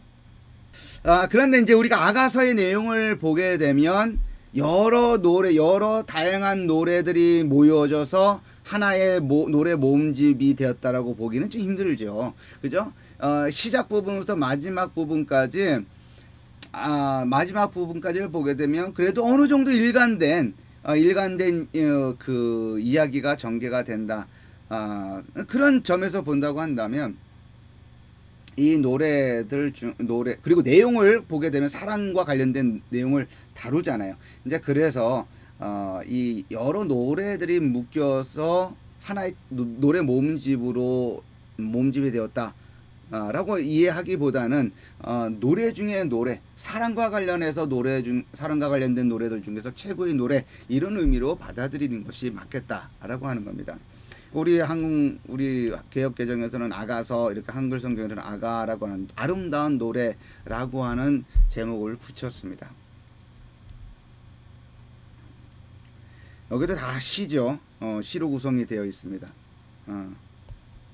그런데 이제 우리가 아가서의 내용을 보게 되면 여러 다양한 노래들이 모여져서 하나의 노래 모음집이 되었다라고 보기는 좀 힘들죠. 그죠? 시작 부분부터 마지막 부분까지, 마지막 부분까지를 보게 되면 그래도 어느 정도 일관된 그 이야기가 전개가 된다. 그런 점에서 본다고 한다면 이 노래들 노래, 그리고 내용을 보게 되면 사랑과 관련된 내용을 다루잖아요. 이제 그래서 이 여러 노래들이 묶여서 하나의 노래 모음집이 되었다. 라고 이해하기보다는 노래 중에 노래, 사랑과 관련해서 사랑과 관련된 노래들 중에서 최고의 노래, 이런 의미로 받아들이는 것이 맞겠다라고 하는 겁니다. 우리 개역개정에서는 아가서, 이렇게 한글 성경에서는 아가라고 하는 아름다운 노래라고 하는 제목을 붙였습니다. 여기도 다 시죠. 시로 구성이 되어 있습니다.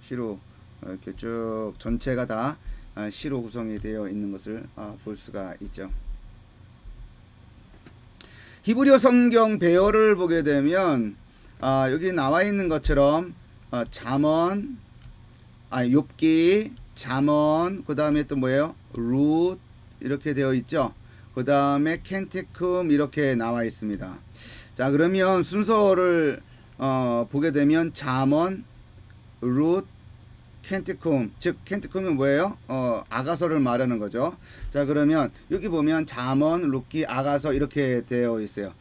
시로 이렇게 쭉 전체가 다 시로 구성이 되어 있는 것을 볼 수가 있죠. 히브리어 성경 배열을 보게 되면 여기 나와 있는 것처럼 잠언, 욥기, 잠언, 그 다음에 또 뭐예요? 룻, 이렇게 되어 있죠. 그 다음에 켄티쿰, 이렇게 나와 있습니다. 자, 그러면 순서를 보게 되면 잠언, 룻, 켄티쿰, 즉 켄티쿰이 뭐예요? 아가서를 말하는 거죠. 자, 그러면 여기 보면 잠언, 룻기, 아가서 이렇게 되어 있어요.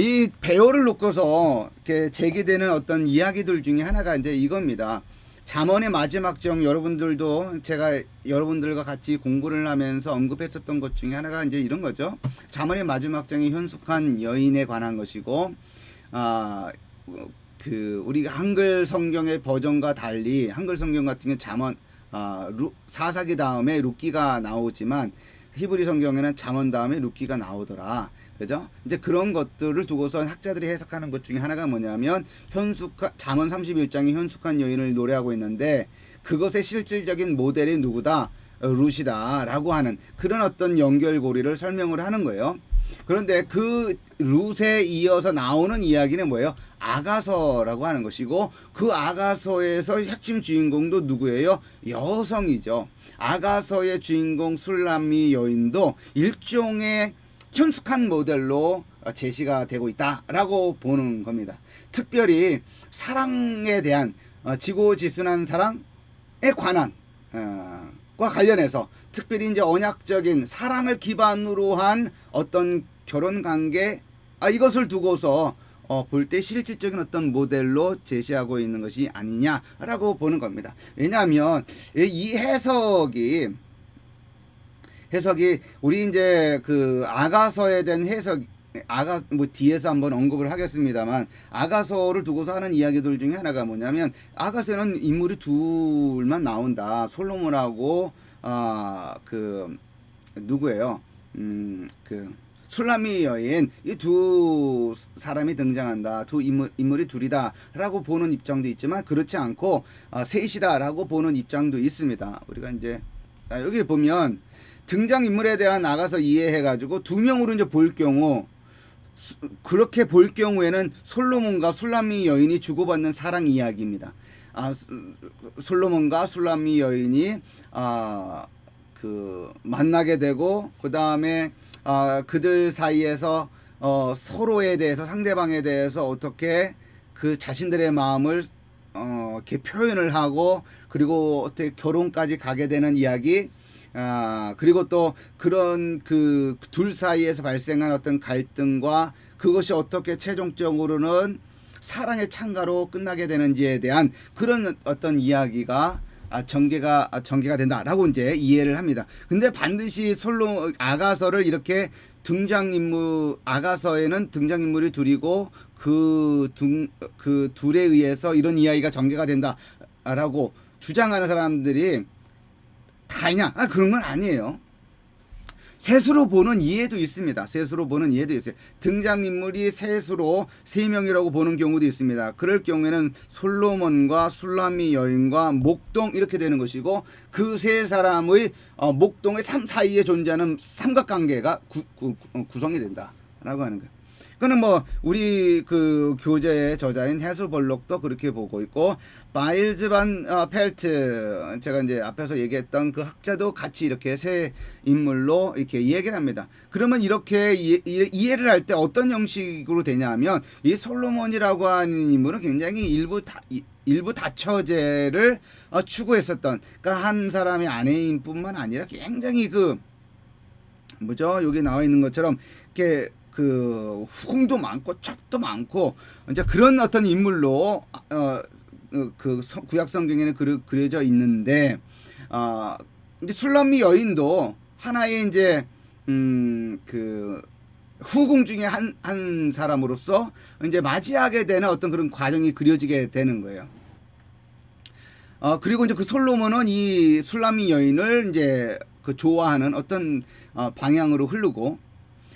이 배열을 놓고서 이렇게 제기되는 어떤 이야기들 중에 하나가 이제 이겁니다. 잠언의 마지막 정, 여러분들도 제가 여러분들과 같이 공부를 하면서 언급했었던 것 중에 하나가 이제 이런 거죠. 잠언의 마지막 정이 현숙한 여인에 관한 것이고, 우리가 한글 성경의 버전과 달리, 한글 성경 같은 경우 잠언, 사사기 다음에 룻기가 나오지만 히브리 성경에는 잠언 다음에 룻기가 나오더라. 그죠? 이제 그런 것들을 두고서 학자들이 해석하는 것 중에 하나가 뭐냐면, 잠언 31장이 현숙한 여인을 노래하고 있는데, 그것의 실질적인 모델이 누구다? 룻이다 라고 하는 그런 어떤 연결고리를 설명을 하는 거예요. 그런데 그 룻에 이어서 나오는 이야기는 뭐예요? 아가서라고 하는 것이고, 그 아가서에서 핵심 주인공도 누구예요? 여성이죠. 아가서의 주인공 술람미 여인도 일종의 현숙한 모델로 제시가 되고 있다라고 보는 겁니다. 특별히 사랑에 대한 지고지순한 사랑에 관한 과 관련해서, 특별히 이제 언약적인 사랑을 기반으로 한 어떤 결혼 관계, 이것을 두고서 볼 때 실질적인 어떤 모델로 제시하고 있는 것이 아니냐라고 보는 겁니다. 왜냐하면 이 해석이 우리 이제 그 아가서에 대한 해석, 뭐 뒤에서 한번 언급을 하겠습니다만, 아가서를 두고서 하는 이야기들 중에 하나가 뭐냐면, 아가서에는 인물이 둘만 나온다. 솔로몬하고 누구예요? 술람미 여인, 이 두 사람이 등장한다. 인물이 둘이다라고 보는 입장도 있지만, 그렇지 않고 셋이다라고 보는 입장도 있습니다. 우리가 이제 여기 보면 등장인물에 대한 아가서 이해해가지고 두 명으로 이제 볼 경우, 그렇게 볼 경우에는 솔로몬과 술람미 여인이 주고받는 사랑 이야기입니다. 솔로몬과 술람미 여인이 만나게 되고, 그 다음에 그들 사이에서 서로에 대해서, 상대방에 대해서 어떻게 그 자신들의 마음을 이렇게 표현을 하고, 그리고 어떻게 결혼까지 가게 되는 이야기. 그리고 또 그런 그 둘 사이에서 발생한 어떤 갈등과 그것이 어떻게 최종적으로는 사랑의 창가로 끝나게 되는지에 대한 그런 어떤 이야기가 전개가 된다라고 이제 이해를 합니다. 근데 반드시 아가서를 이렇게 아가서에는 등장인물이 둘이고 그 둘에 의해서 이런 이야기가 전개가 된다라고 주장하는 사람들이 다냐? 그런 건 아니에요. 셋으로 보는 이해도 있습니다. 셋으로 보는 이해도 있어요. 등장인물이 셋으로 세 명이라고 보는 경우도 있습니다. 그럴 경우에는 솔로몬과 술람미 여인과 목동 이렇게 되는 것이고, 그 세 사람의 목동의 사이에 존재하는 삼각관계가 구성이 된다라고 하는 거예요. 그는 뭐 우리 그 교재의 저자인 해슬 벌록도 그렇게 보고 있고, 바일즈 반 펠트, 제가 이제 앞에서 얘기했던 그 학자도 같이 이렇게 세 인물로 이렇게 얘기를 합니다. 그러면 이렇게 이해를 할 때 어떤 형식으로 되냐면, 이 솔로몬이라고 하는 인물은 굉장히 일부 다처제를 추구했었던, 그러니까 한 사람의 아내인뿐만 아니라 굉장히 뭐죠? 여기 나와 있는 것처럼 이렇게 그 후궁도 많고 첩도 많고 이제 그런 어떤 인물로 그 구약 성경에는 그려져 있는데, 이제 술람미 여인도 하나의 이제 그 후궁 중에 한 사람으로서 이제 맞이하게 되는 어떤 그런 과정이 그려지게 되는 거예요. 그리고 이제 그 솔로몬은 이 술람미 여인을 이제 그 좋아하는 어떤 방향으로 흐르고,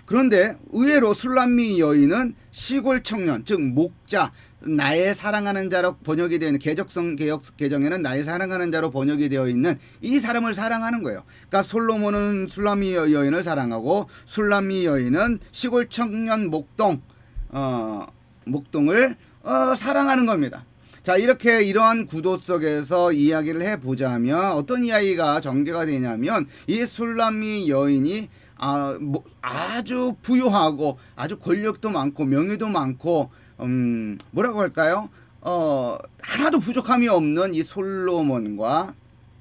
그런데 의외로 술람미 여인은 시골 청년, 즉 목자, 나의 사랑하는 자로 번역이 되어 있는 개혁성 개정에는 나의 사랑하는 자로 번역이 되어 있는 이 사람을 사랑하는 거예요. 그러니까 솔로몬은 술람미 여인을 사랑하고, 술람미 여인은 시골 청년 목동을 사랑하는 겁니다. 자, 이렇게 이러한 구도 속에서 이야기를 해보자면 어떤 이야기가 전개가 되냐면, 이 술람미 여인이 아주 부유하고 아주 권력도 많고 명예도 많고 뭐라고 할까요? 하나도 부족함이 없는 이 솔로몬과,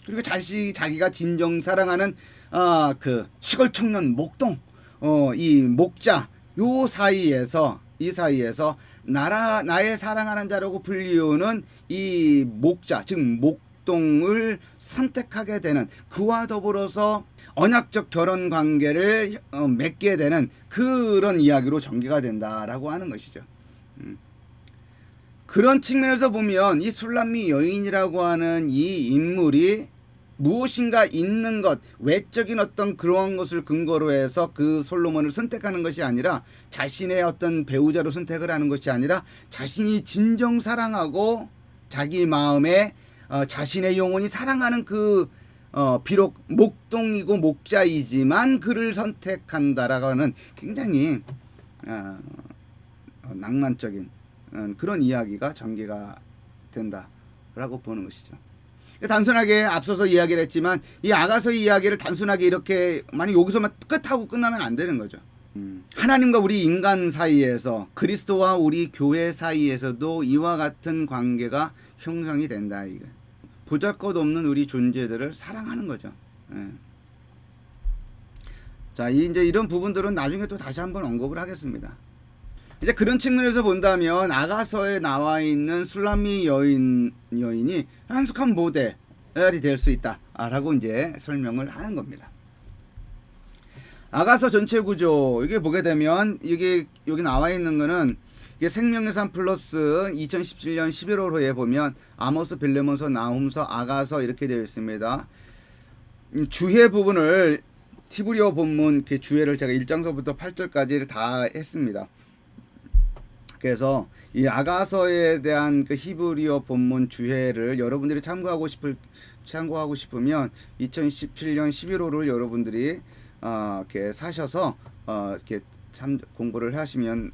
그리고 자기가 진정 사랑하는 그 시골 청년 목동, 이 목자, 이 사이에서 나의 사랑하는 자라고 불리우는 이 목자, 즉 목동을 선택하게 되는, 그와 더불어서 언약적 결혼 관계를 맺게 되는 그런 이야기로 전개가 된다라고 하는 것이죠. 그런 측면에서 보면 이 술람미 여인이라고 하는 이 인물이 무엇인가 있는 것, 외적인 어떤 그러한 것을 근거로 해서 그 솔로몬을 선택하는 것이 아니라, 자신의 어떤 배우자로 선택을 하는 것이 아니라, 자신이 진정 사랑하고 자기 마음에 자신의 영혼이 사랑하는 비록 목동이고 목자이지만 그를 선택한다라고 하는 굉장히 낭만적인 그런 이야기가 전개가 된다라고 보는 것이죠. 단순하게 앞서서 이야기를 했지만, 이 아가서 이야기를 단순하게 이렇게 만약 여기서만 끝하고 끝나면 안 되는 거죠. 하나님과 우리 인간 사이에서, 그리스도와 우리 교회 사이에서도 이와 같은 관계가 형성이 된다. 이거 보잘것없는 우리 존재들을 사랑하는 거죠. 자, 이제 이런 부분들은 나중에 또 다시 한번 언급을 하겠습니다. 이제 그런 측면에서 본다면 아가서에 나와 있는 술람미 여인이 한숙한 모델이 될 수 있다라고 이제 설명을 하는 겁니다. 아가서 전체 구조, 이게 보게 되면 여기 나와 있는 거는 이게 생명의 산 플러스 2017년 11월호에 보면 아모스, 빌레몬서, 나훔서, 아가서 이렇게 되어 있습니다. 주해 부분을 티브리오 본문 그 주해를 제가 1장서부터 8절까지 다 했습니다. 그래서 이 아가서에 대한 그 히브리어 본문 주해를 여러분들이 참고하고 싶으면 2017년 11월을 여러분들이 이렇게 사셔서 이렇게 공부를 하시면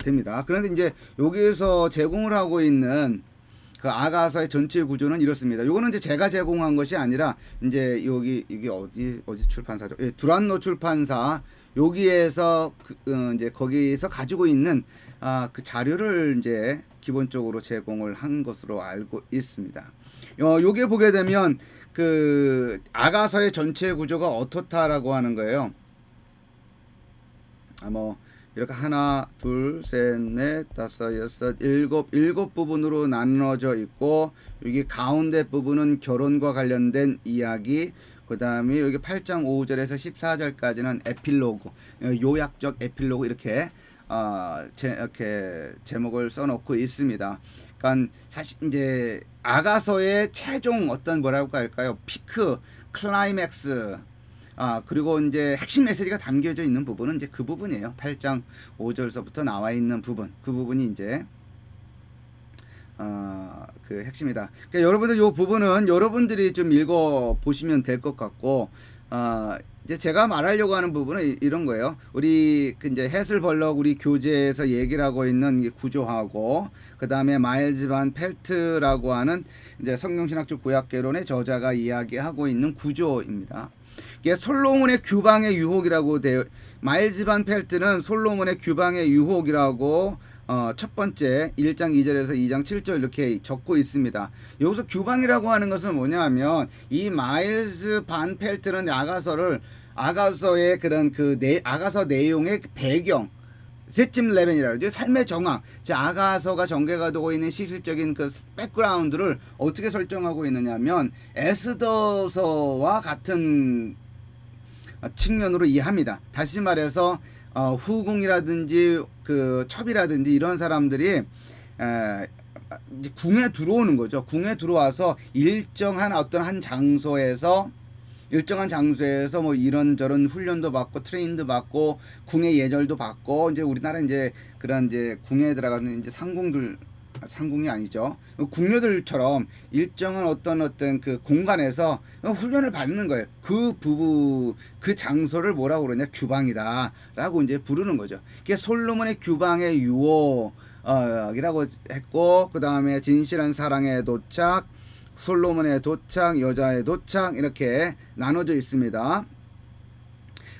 됩니다. 그런데 이제 여기에서 제공을 하고 있는 그 아가서의 전체 구조는 이렇습니다. 요거는 이제 제가 제공한 것이 아니라 이제 이게 어디 출판사죠? 예, 두란노 출판사 여기에서 이제 거기서 가지고 있는 그 자료를 이제 기본적으로 제공을 한 것으로 알고 있습니다. 요게 보게 되면 그 아가서의 전체 구조가 어떻다라고 하는 거예요. 뭐 이렇게 하나, 둘, 셋, 넷, 다섯, 여섯, 일곱 부분으로 나눠져 있고, 여기 가운데 부분은 결혼과 관련된 이야기, 그 다음에 여기 8장 5절에서 14절까지는 에필로그, 요약적 에필로그 이렇게 이렇게 제목을 써놓고 있습니다. 그러니까 사실 이제 아가서의 최종 어떤 뭐라고 할까요? 피크, 클라이맥스, 그리고 이제 핵심 메시지가 담겨져 있는 부분은 이제 그 부분이에요. 8장 5절서부터 나와 있는 부분, 그 부분이 이제 그 핵심이다. 그러니까 여러분들 이 부분은 여러분들이 좀 읽어 보시면 될 것 같고, 이제 제가 말하려고 하는 부분은 이런 거예요. 우리 이제 해슬 벌럭 우리 교재에서 얘기를 하고 있는 구조하고, 그 다음에 마일즈 반 펠트라고 하는 이제 성경신학적 구약개론의 저자가 이야기하고 있는 구조입니다. 이게 솔로몬의 규방의 유혹이라고 되어, 마일즈 반 펠트는 솔로몬의 규방의 유혹이라고 첫 번째 1장 2절에서 2장 7절 이렇게 적고 있습니다. 여기서 규방이라고 하는 것은 뭐냐면, 이 마일즈 반 펠트는 아가서의 그런 아가서 내용의 배경, 셋쯤 레벨이라고 그러죠. 삶의 정황, 아가서가 전개가 되고 있는 시술적인 그 백그라운드를 어떻게 설정하고 있느냐면 에스더서와 같은 측면으로 이해합니다. 다시 말해서 후궁이라든지 그 첩이라든지 이런 사람들이 궁에 들어오는 거죠. 궁에 들어와서 일정한 어떤 한 장소에서 뭐 이런저런 훈련도 받고 트레인도 받고 궁의 예절도 받고, 이제 우리나라 이제 그런 이제 궁에 들어가는 이제 상궁이 아니죠. 궁녀들처럼 일정한 어떤 그 공간에서 훈련을 받는 거예요. 그 장소를 뭐라고 그러냐, 규방이다라고 이제 부르는 거죠. 그게 솔로몬의 규방의 유혹이라고 했고, 그 다음에 진실한 사랑의 도착, 솔로몬의 도착, 여자의 도착, 이렇게 나눠져 있습니다.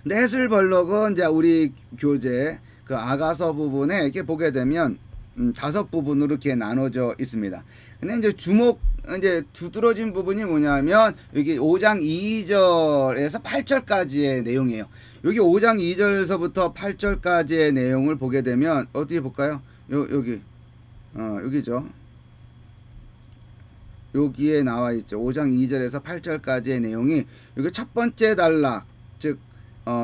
근데 해슬 벌럭은 이제 우리 교재 그 아가서 부분에 이렇게 보게 되면 5부분으로 이렇게 나눠져 있습니다. 근데 이제 두드러진 부분이 뭐냐면 여기 5장 2절에서 8절까지의 내용이에요. 여기 5장 2절서부터 8절까지의 내용을 보게 되면 어떻게 볼까요? 여기죠. 여기에 나와 있죠. 5장 2절에서 8절까지의 내용이 여기 첫 번째 단락, 즉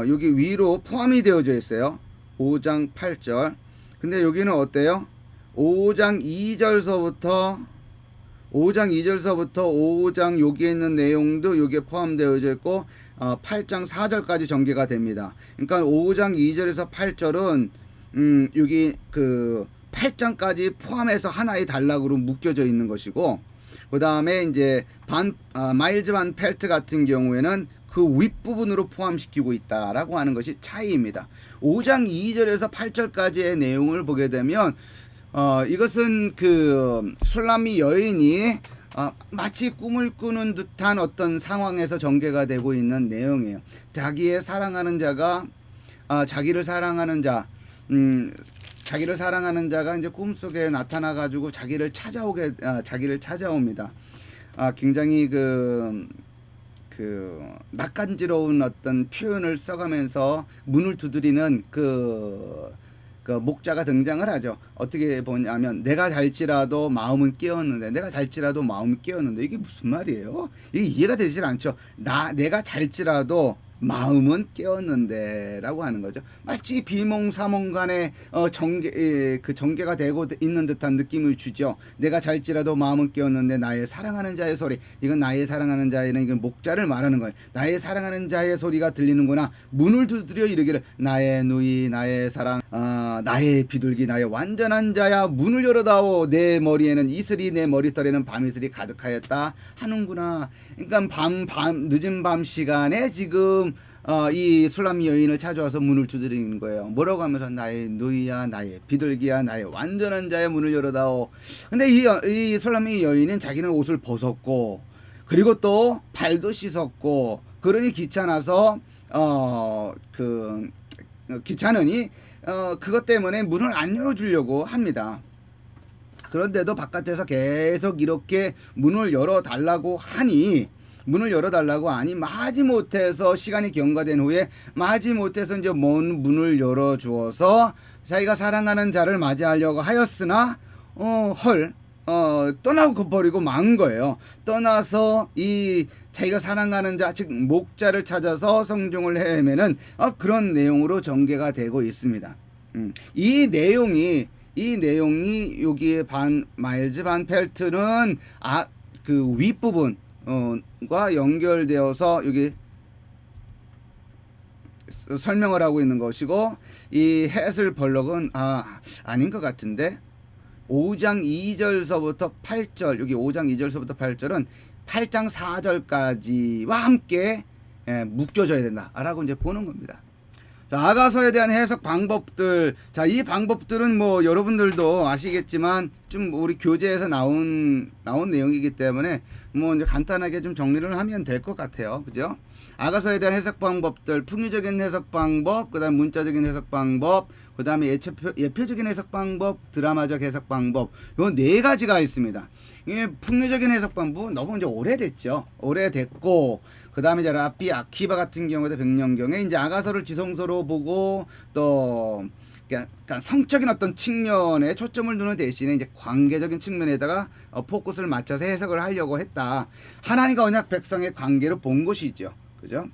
여기 위로 포함이 되어져 있어요. 5장 8절. 근데 여기는 어때요? 5장 2절서부터 5장 여기에 있는 내용도 여기에 포함되어져 있고 8장 4절까지 전개가 됩니다. 그러니까 5장 2절에서 8절은 여기 그 8장까지 포함해서 하나의 단락으로 묶여져 있는 것이고, 그 다음에 이제 마일즈 반 펠트 같은 경우에는 그 윗부분으로 포함시키고 있다라고 하는 것이 차이입니다. 5장 2절에서 8절까지의 내용을 보게 되면 이것은 그 술람미 여인이 마치 꿈을 꾸는 듯한 어떤 상황에서 전개가 되고 있는 내용이에요. 자기의 사랑하는 자가 자기를 사랑하는 자가 이제 꿈속에 나타나 가지고 자기를 찾아옵니다. 굉장히 그 낯간지러운 어떤 표현을 써가면서 문을 두드리는 그 목자가 등장을 하죠. 어떻게 보냐면 내가 잘지라도 마음은 깨었는데, 이게 무슨 말이에요? 이게 이해가 되질 않죠. 내가 잘지라도 마음은 깨었는데 라고 하는 거죠. 마치 비몽사몽간에 전개가 되고 있는 듯한 느낌을 주죠. 내가 잘지라도 마음은 깨었는데 나의 사랑하는 자의 소리, 이건 나의 사랑하는 자에는 이건 목자를 말하는 거예요. 나의 사랑하는 자의 소리가 들리는구나. 문을 두드려 이르기를 나의 누이, 나의 사랑, 나의 비둘기, 나의 완전한 자야, 문을 열어다오. 내 머리에는 이슬이, 내 머리털에는 밤이슬이 가득하였다 하는구나. 그러니까 늦은 밤 시간에 지금 이 술람미 여인을 찾아와서 문을 두드리는 거예요. 뭐라고 하면서 나의 누이야, 나의 비둘기야, 나의 완전한 자의 문을 열어다오. 근데 이 술람미 여인은 자기는 옷을 벗었고, 그리고 또 발도 씻었고, 그러니 귀찮아서 귀찮으니 그것 때문에 문을 안 열어주려고 합니다. 그런데도 바깥에서 계속 이렇게 문을 열어달라고 하니 마지못해서 시간이 경과된 후에 마지못해서 이제 먼 문을 열어주어서 자기가 사랑하는 자를 맞이하려고 하였으나 떠나고 버리고 만 거예요. 떠나서 이 자기가 사랑하는 자, 즉 목자를 찾아서 성중을 헤매는 그런 내용으로 전개가 되고 있습니다. 이 내용이 여기에 마일즈 반 펠트는 그 윗부분 과 연결되어서 여기 설명을 하고 있는 것이고, 이 해슬 벌럭은 아닌 것 같은데 5장 2절서부터 8절, 여기 5장 2절서부터 8절은 8장 4절까지와 함께 묶여져야 된다라고 이제 보는 겁니다. 자, 아가서에 대한 해석 방법들. 자, 이 방법들은 뭐 여러분들도 아시겠지만 좀 우리 교재에서 나온 내용이기 때문에 뭐 이제 간단하게 좀 정리를 하면 될 것 같아요. 그죠? 아가서에 대한 해석 방법들, 풍유적인 해석 방법, 그다음 문자적인 해석 방법, 그다음에 예표적인 해석 방법, 드라마적 해석 방법, 요 네 가지가 있습니다. 이 풍유적인 해석 방법은 너무 이제 오래됐죠. 오래됐고, 그다음에 이제 라피 아키바 같은 경우에도 백년경에 이제 아가서를 지성서로 보고 또 그러니까 성적인 어떤 측면에 초점을 두는 대신에 이제 관계적인 측면에다가 포커스를 맞춰서 해석을 하려고 했다. 하나님과 언약 백성의 관계로 본 것이죠. 그죠?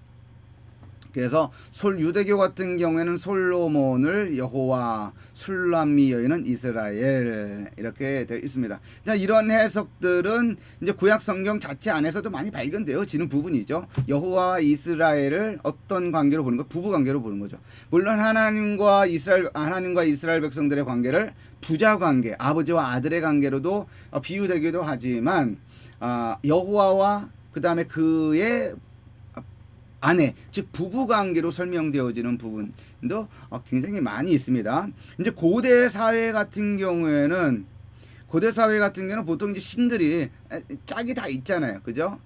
그래서 유대교 같은 경우에는 솔로몬을 여호와, 술람미 여인은 이스라엘, 이렇게 되어 있습니다. 자, 이런 해석들은 이제 구약 성경 자체 안에서도 많이 발견되어지는 부분이죠. 여호와와 이스라엘을 어떤 관계로 보는 거? 부부 관계로 보는 거죠. 물론 하나님과 이스라엘 백성들의 관계를 부자 관계, 아버지와 아들의 관계로도 비유되기도 하지만, 여호와와 그 다음에 그의 아내, 즉 부부관계로 설명되어지는 부분도 굉장히 많이 있습니다. 이제 고대 사회 같은 경우에는 보통 이제 신들이 짝이 다 있잖아요, 그죠?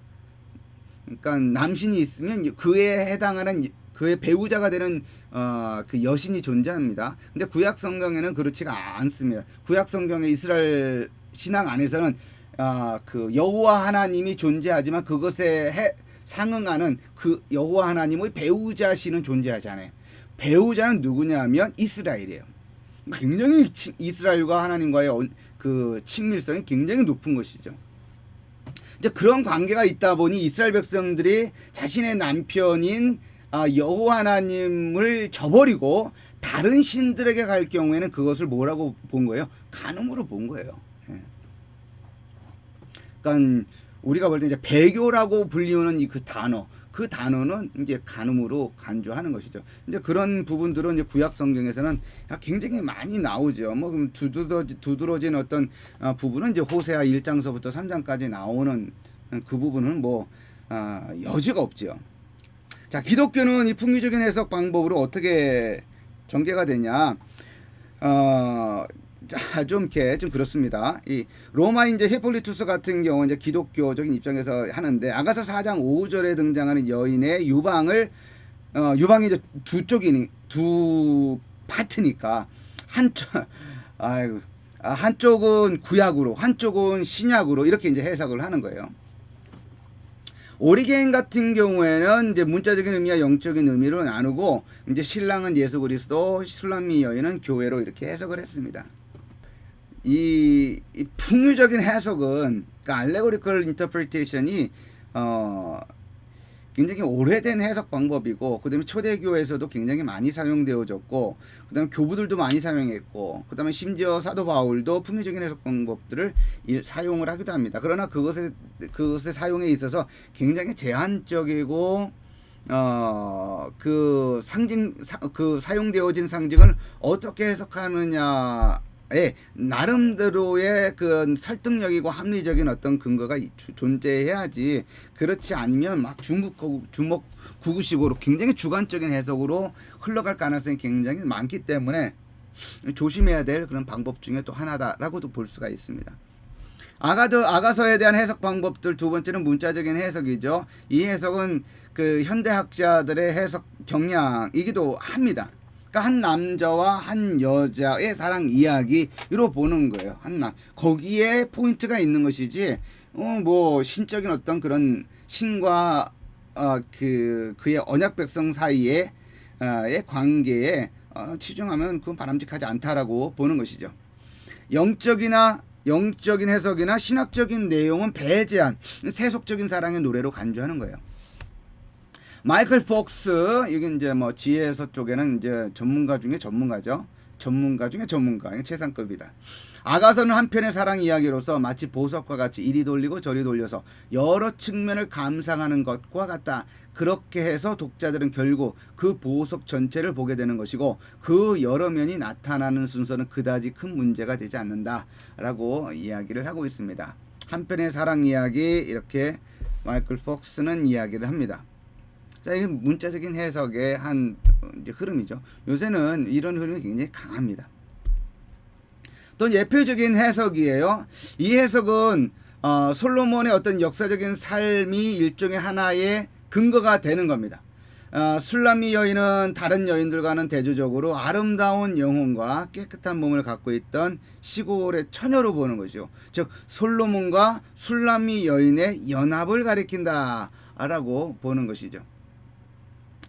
그러니까 남신이 있으면 그에 해당하는 그의 배우자가 되는 그 여신이 존재합니다. 근데 구약 성경에는 그렇지가 않습니다. 구약 성경의 이스라엘 신앙 안에서는 그 여호와 하나님이 존재하지만 그것에 상응하는 그 여호와 하나님의 배우자신은 존재하지 않아요. 배우자는 누구냐면 이스라엘이에요. 굉장히 이스라엘과 하나님과의 그 친밀성이 굉장히 높은 것이죠. 이제 그런 관계가 있다 보니 이스라엘 백성들이 자신의 남편인 여호와 하나님을 저버리고 다른 신들에게 갈 경우에는 그것을 뭐라고 본 거예요? 간음으로 본 거예요. 그러니까 우리가 볼 때 이제 배교라고 불리우는 그 단어는 이제 간음으로 간주하는 것이죠. 이제 그런 부분들은 이제 구약 성경에서는 굉장히 많이 나오죠. 뭐 그럼 두드러진 어떤 부분은 이제 호세아 1장서부터 3장까지 나오는 그 부분은 뭐 여지가 없죠. 자, 기독교는 이 풍기적인 해석 방법으로 어떻게 전개가 되냐? 좀 그렇습니다. 이 로마 이제 히폴리투스 같은 경우 이제 기독교적인 입장에서 하는데, 아가서 4장 5절에 등장하는 여인의 유방이 이제 두 파트니까 한쪽은 구약으로, 한쪽은 신약으로 이렇게 이제 해석을 하는 거예요. 오리겐 같은 경우에는 이제 문자적인 의미와 영적인 의미로 나누고, 이제 신랑은 예수 그리스도, 술람미 여인은 교회로 이렇게 해석을 했습니다. 이 풍유적인 해석은, 그러니까 알레고리컬 인터프리테이션이 굉장히 오래된 해석 방법이고, 그다음에 초대교회에서도 굉장히 많이 사용되어졌고, 그다음에 교부들도 많이 사용했고, 그다음에 심지어 사도 바울도 풍유적인 해석 방법들을 사용을 하기도 합니다. 그러나 그것의 사용에 있어서 굉장히 제한적이고, 그 사용되어진 상징을 어떻게 해석하느냐, 나름대로의 그 설득력이고 합리적인 어떤 근거가 존재해야지, 그렇지 않으면 막 구구식으로 굉장히 주관적인 해석으로 흘러갈 가능성이 굉장히 많기 때문에 조심해야 될 그런 방법 중에 또 하나다라고도 볼 수가 있습니다. 아가서에 대한 해석 방법들, 두 번째는 문자적인 해석이죠. 이 해석은 그 현대학자들의 해석 경향이기도 합니다. 그러니까 한 남자와 한 여자의 사랑 이야기로 보는 거예요. 거기에 포인트가 있는 것이지, 뭐 신적인 어떤 그런 신과 그의 언약 백성 사이의 관계에 치중하면 그건 바람직하지 않다라고 보는 것이죠. 영적인 해석이나 신학적인 내용은 배제한 세속적인 사랑의 노래로 간주하는 거예요. 마이클 폭스, 이게 이제 뭐 지혜서 쪽에는 이제 전문가 중에 전문가죠. 전문가 중에 전문가, 최상급이다. 아가서는 한편의 사랑 이야기로서 마치 보석과 같이 이리 돌리고 저리 돌려서 여러 측면을 감상하는 것과 같다. 그렇게 해서 독자들은 결국 그 보석 전체를 보게 되는 것이고 그 여러 면이 나타나는 순서는 그다지 큰 문제가 되지 않는다 라고 이야기를 하고 있습니다. 한편의 사랑 이야기, 이렇게 마이클 폭스는 이야기를 합니다. 자, 이게 문자적인 해석의 한 이제 흐름이죠. 요새는 이런 흐름이 굉장히 강합니다. 또 예표적인 해석이에요. 이 해석은 솔로몬의 어떤 역사적인 삶이 일종의 하나의 근거가 되는 겁니다. 술람미 여인은 다른 여인들과는 대조적으로 아름다운 영혼과 깨끗한 몸을 갖고 있던 시골의 처녀로 보는 거죠. 즉 솔로몬과 술람미 여인의 연합을 가리킨다 라고 보는 것이죠.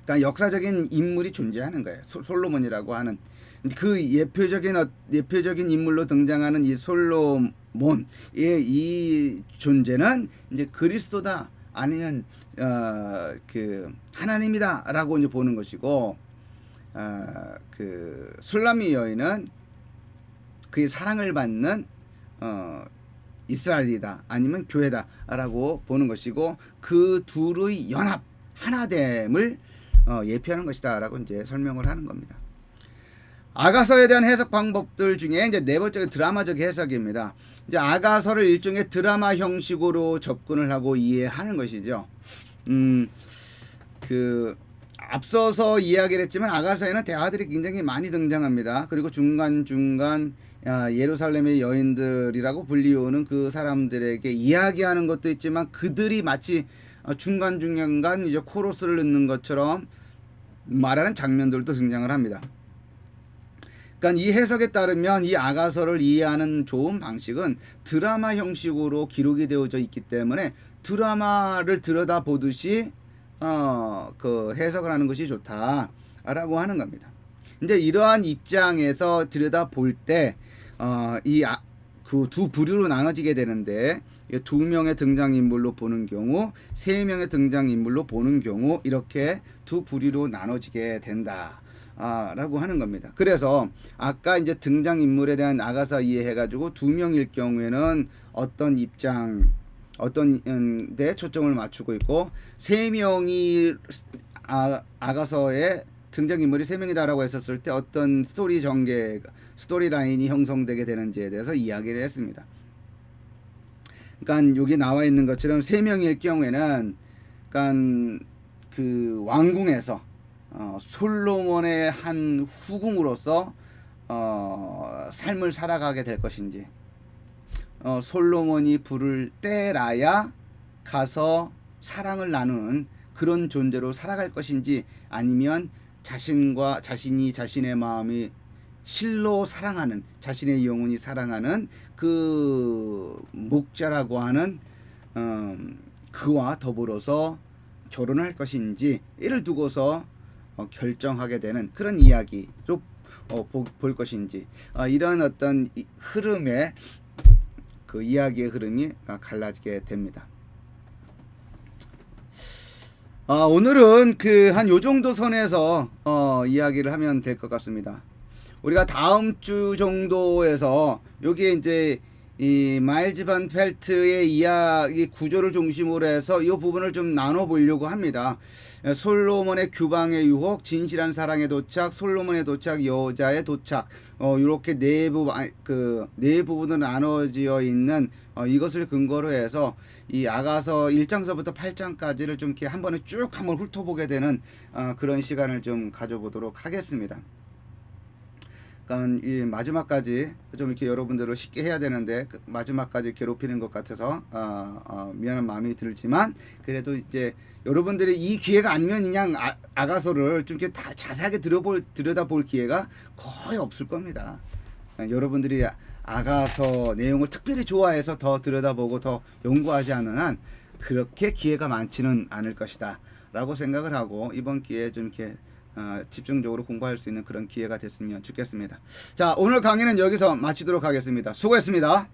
그러니까 역사적인 인물이 존재하는 거예요. 솔로몬이라고 하는 그 예표적인 인물로 등장하는 이 솔로몬의 이 존재는 이제 그리스도다, 아니면 그 하나님이다라고 이제 보는 것이고, 그 술람미 여인은 그의 사랑을 받는 이스라엘이다, 아니면 교회다라고 보는 것이고, 그 둘의 연합, 하나됨을 예표하는 것이다라고 이제 설명을 하는 겁니다. 아가서에 대한 해석 방법들 중에 이제 네 번째가 드라마적 해석입니다. 이제 아가서를 일종의 드라마 형식으로 접근을 하고 이해하는 것이죠. 그 앞서서 이야기를 했지만 아가서에는 대화들이 굉장히 많이 등장합니다. 그리고 중간중간 예루살렘의 여인들이라고 불리우는 그 사람들에게 이야기하는 것도 있지만, 그들이 마치 중간중간 이제 코러스를 넣는 것처럼 말하는 장면들도 등장을 합니다. 그러니까 이 해석에 따르면 이 아가서를 이해하는 좋은 방식은 드라마 형식으로 기록이 되어져 있기 때문에 드라마를 들여다보듯이 그 해석을 하는 것이 좋다라고 하는 겁니다. 이제 이러한 입장에서 들여다볼 때 그 두 부류로 나눠지게 되는데, 2명의 등장인물로 보는 경우, 3명의 등장인물로 보는 경우, 이렇게 두 부류로 나눠지게 된다 라고 하는 겁니다. 그래서 아까 이제 등장인물에 대한 아가서 이해해가지고 2명일 경우에는 어떤 입장, 어떤 데 초점을 맞추고 있고, 3명이 아가서의 등장인물이 3명이다라고 했었을 때 어떤 스토리 전개, 스토리 라인이 형성되게 되는지에 대해서 이야기를 했습니다. 그러니까 여기 나와 있는 것처럼 3명일 경우에는, 그러니까 그 왕궁에서 솔로몬의 한 후궁으로서 삶을 살아가게 될 것인지, 솔로몬이 부를 때라야 가서 사랑을 나누는 그런 존재로 살아갈 것인지, 아니면 자신이 자신의 마음이 실로 사랑하는, 자신의 영혼이 사랑하는 그 목자라고 하는 그와 더불어서 결혼할 것인지, 이를 두고서 결정하게 되는 그런 이야기로 볼 것인지, 이런 어떤 흐름의 그 이야기의 흐름이 갈라지게 됩니다. 오늘은 그 한 요 정도 선에서 이야기를 하면 될 것 같습니다. 우리가 다음 주 정도에서 여기에 이제 이 마일즈 반 펠트의 이야기 구조를 중심으로 해서 이 부분을 좀 나눠 보려고 합니다. 솔로몬의 규방의 유혹, 진실한 사랑의 도착, 솔로몬의 도착, 여자의 도착, 이렇게 네 부분으로 나눠지어 있는 이것을 근거로 해서 이 아가서 1장서부터 8장까지를 좀 이렇게 한 번에 쭉 한번 훑어보게 되는 그런 시간을 좀 가져보도록 하겠습니다. 그러니까 이 마지막까지 좀 이렇게 여러분들을 쉽게 해야 되는데 마지막까지 괴롭히는 것 같아서 미안한 마음이 들지만, 그래도 이제 여러분들이 이 기회가 아니면 그냥 아가서를 좀 이렇게 다 자세하게 들여다볼 기회가 거의 없을 겁니다. 여러분들이 아가서 내용을 특별히 좋아해서 더 들여다보고 더 연구하지 않는 한 그렇게 기회가 많지는 않을 것이다 라고 생각을 하고, 이번 기회에 좀 이렇게 집중적으로 공부할 수 있는 그런 기회가 됐으면 좋겠습니다. 자, 오늘 강의는 여기서 마치도록 하겠습니다. 수고했습니다.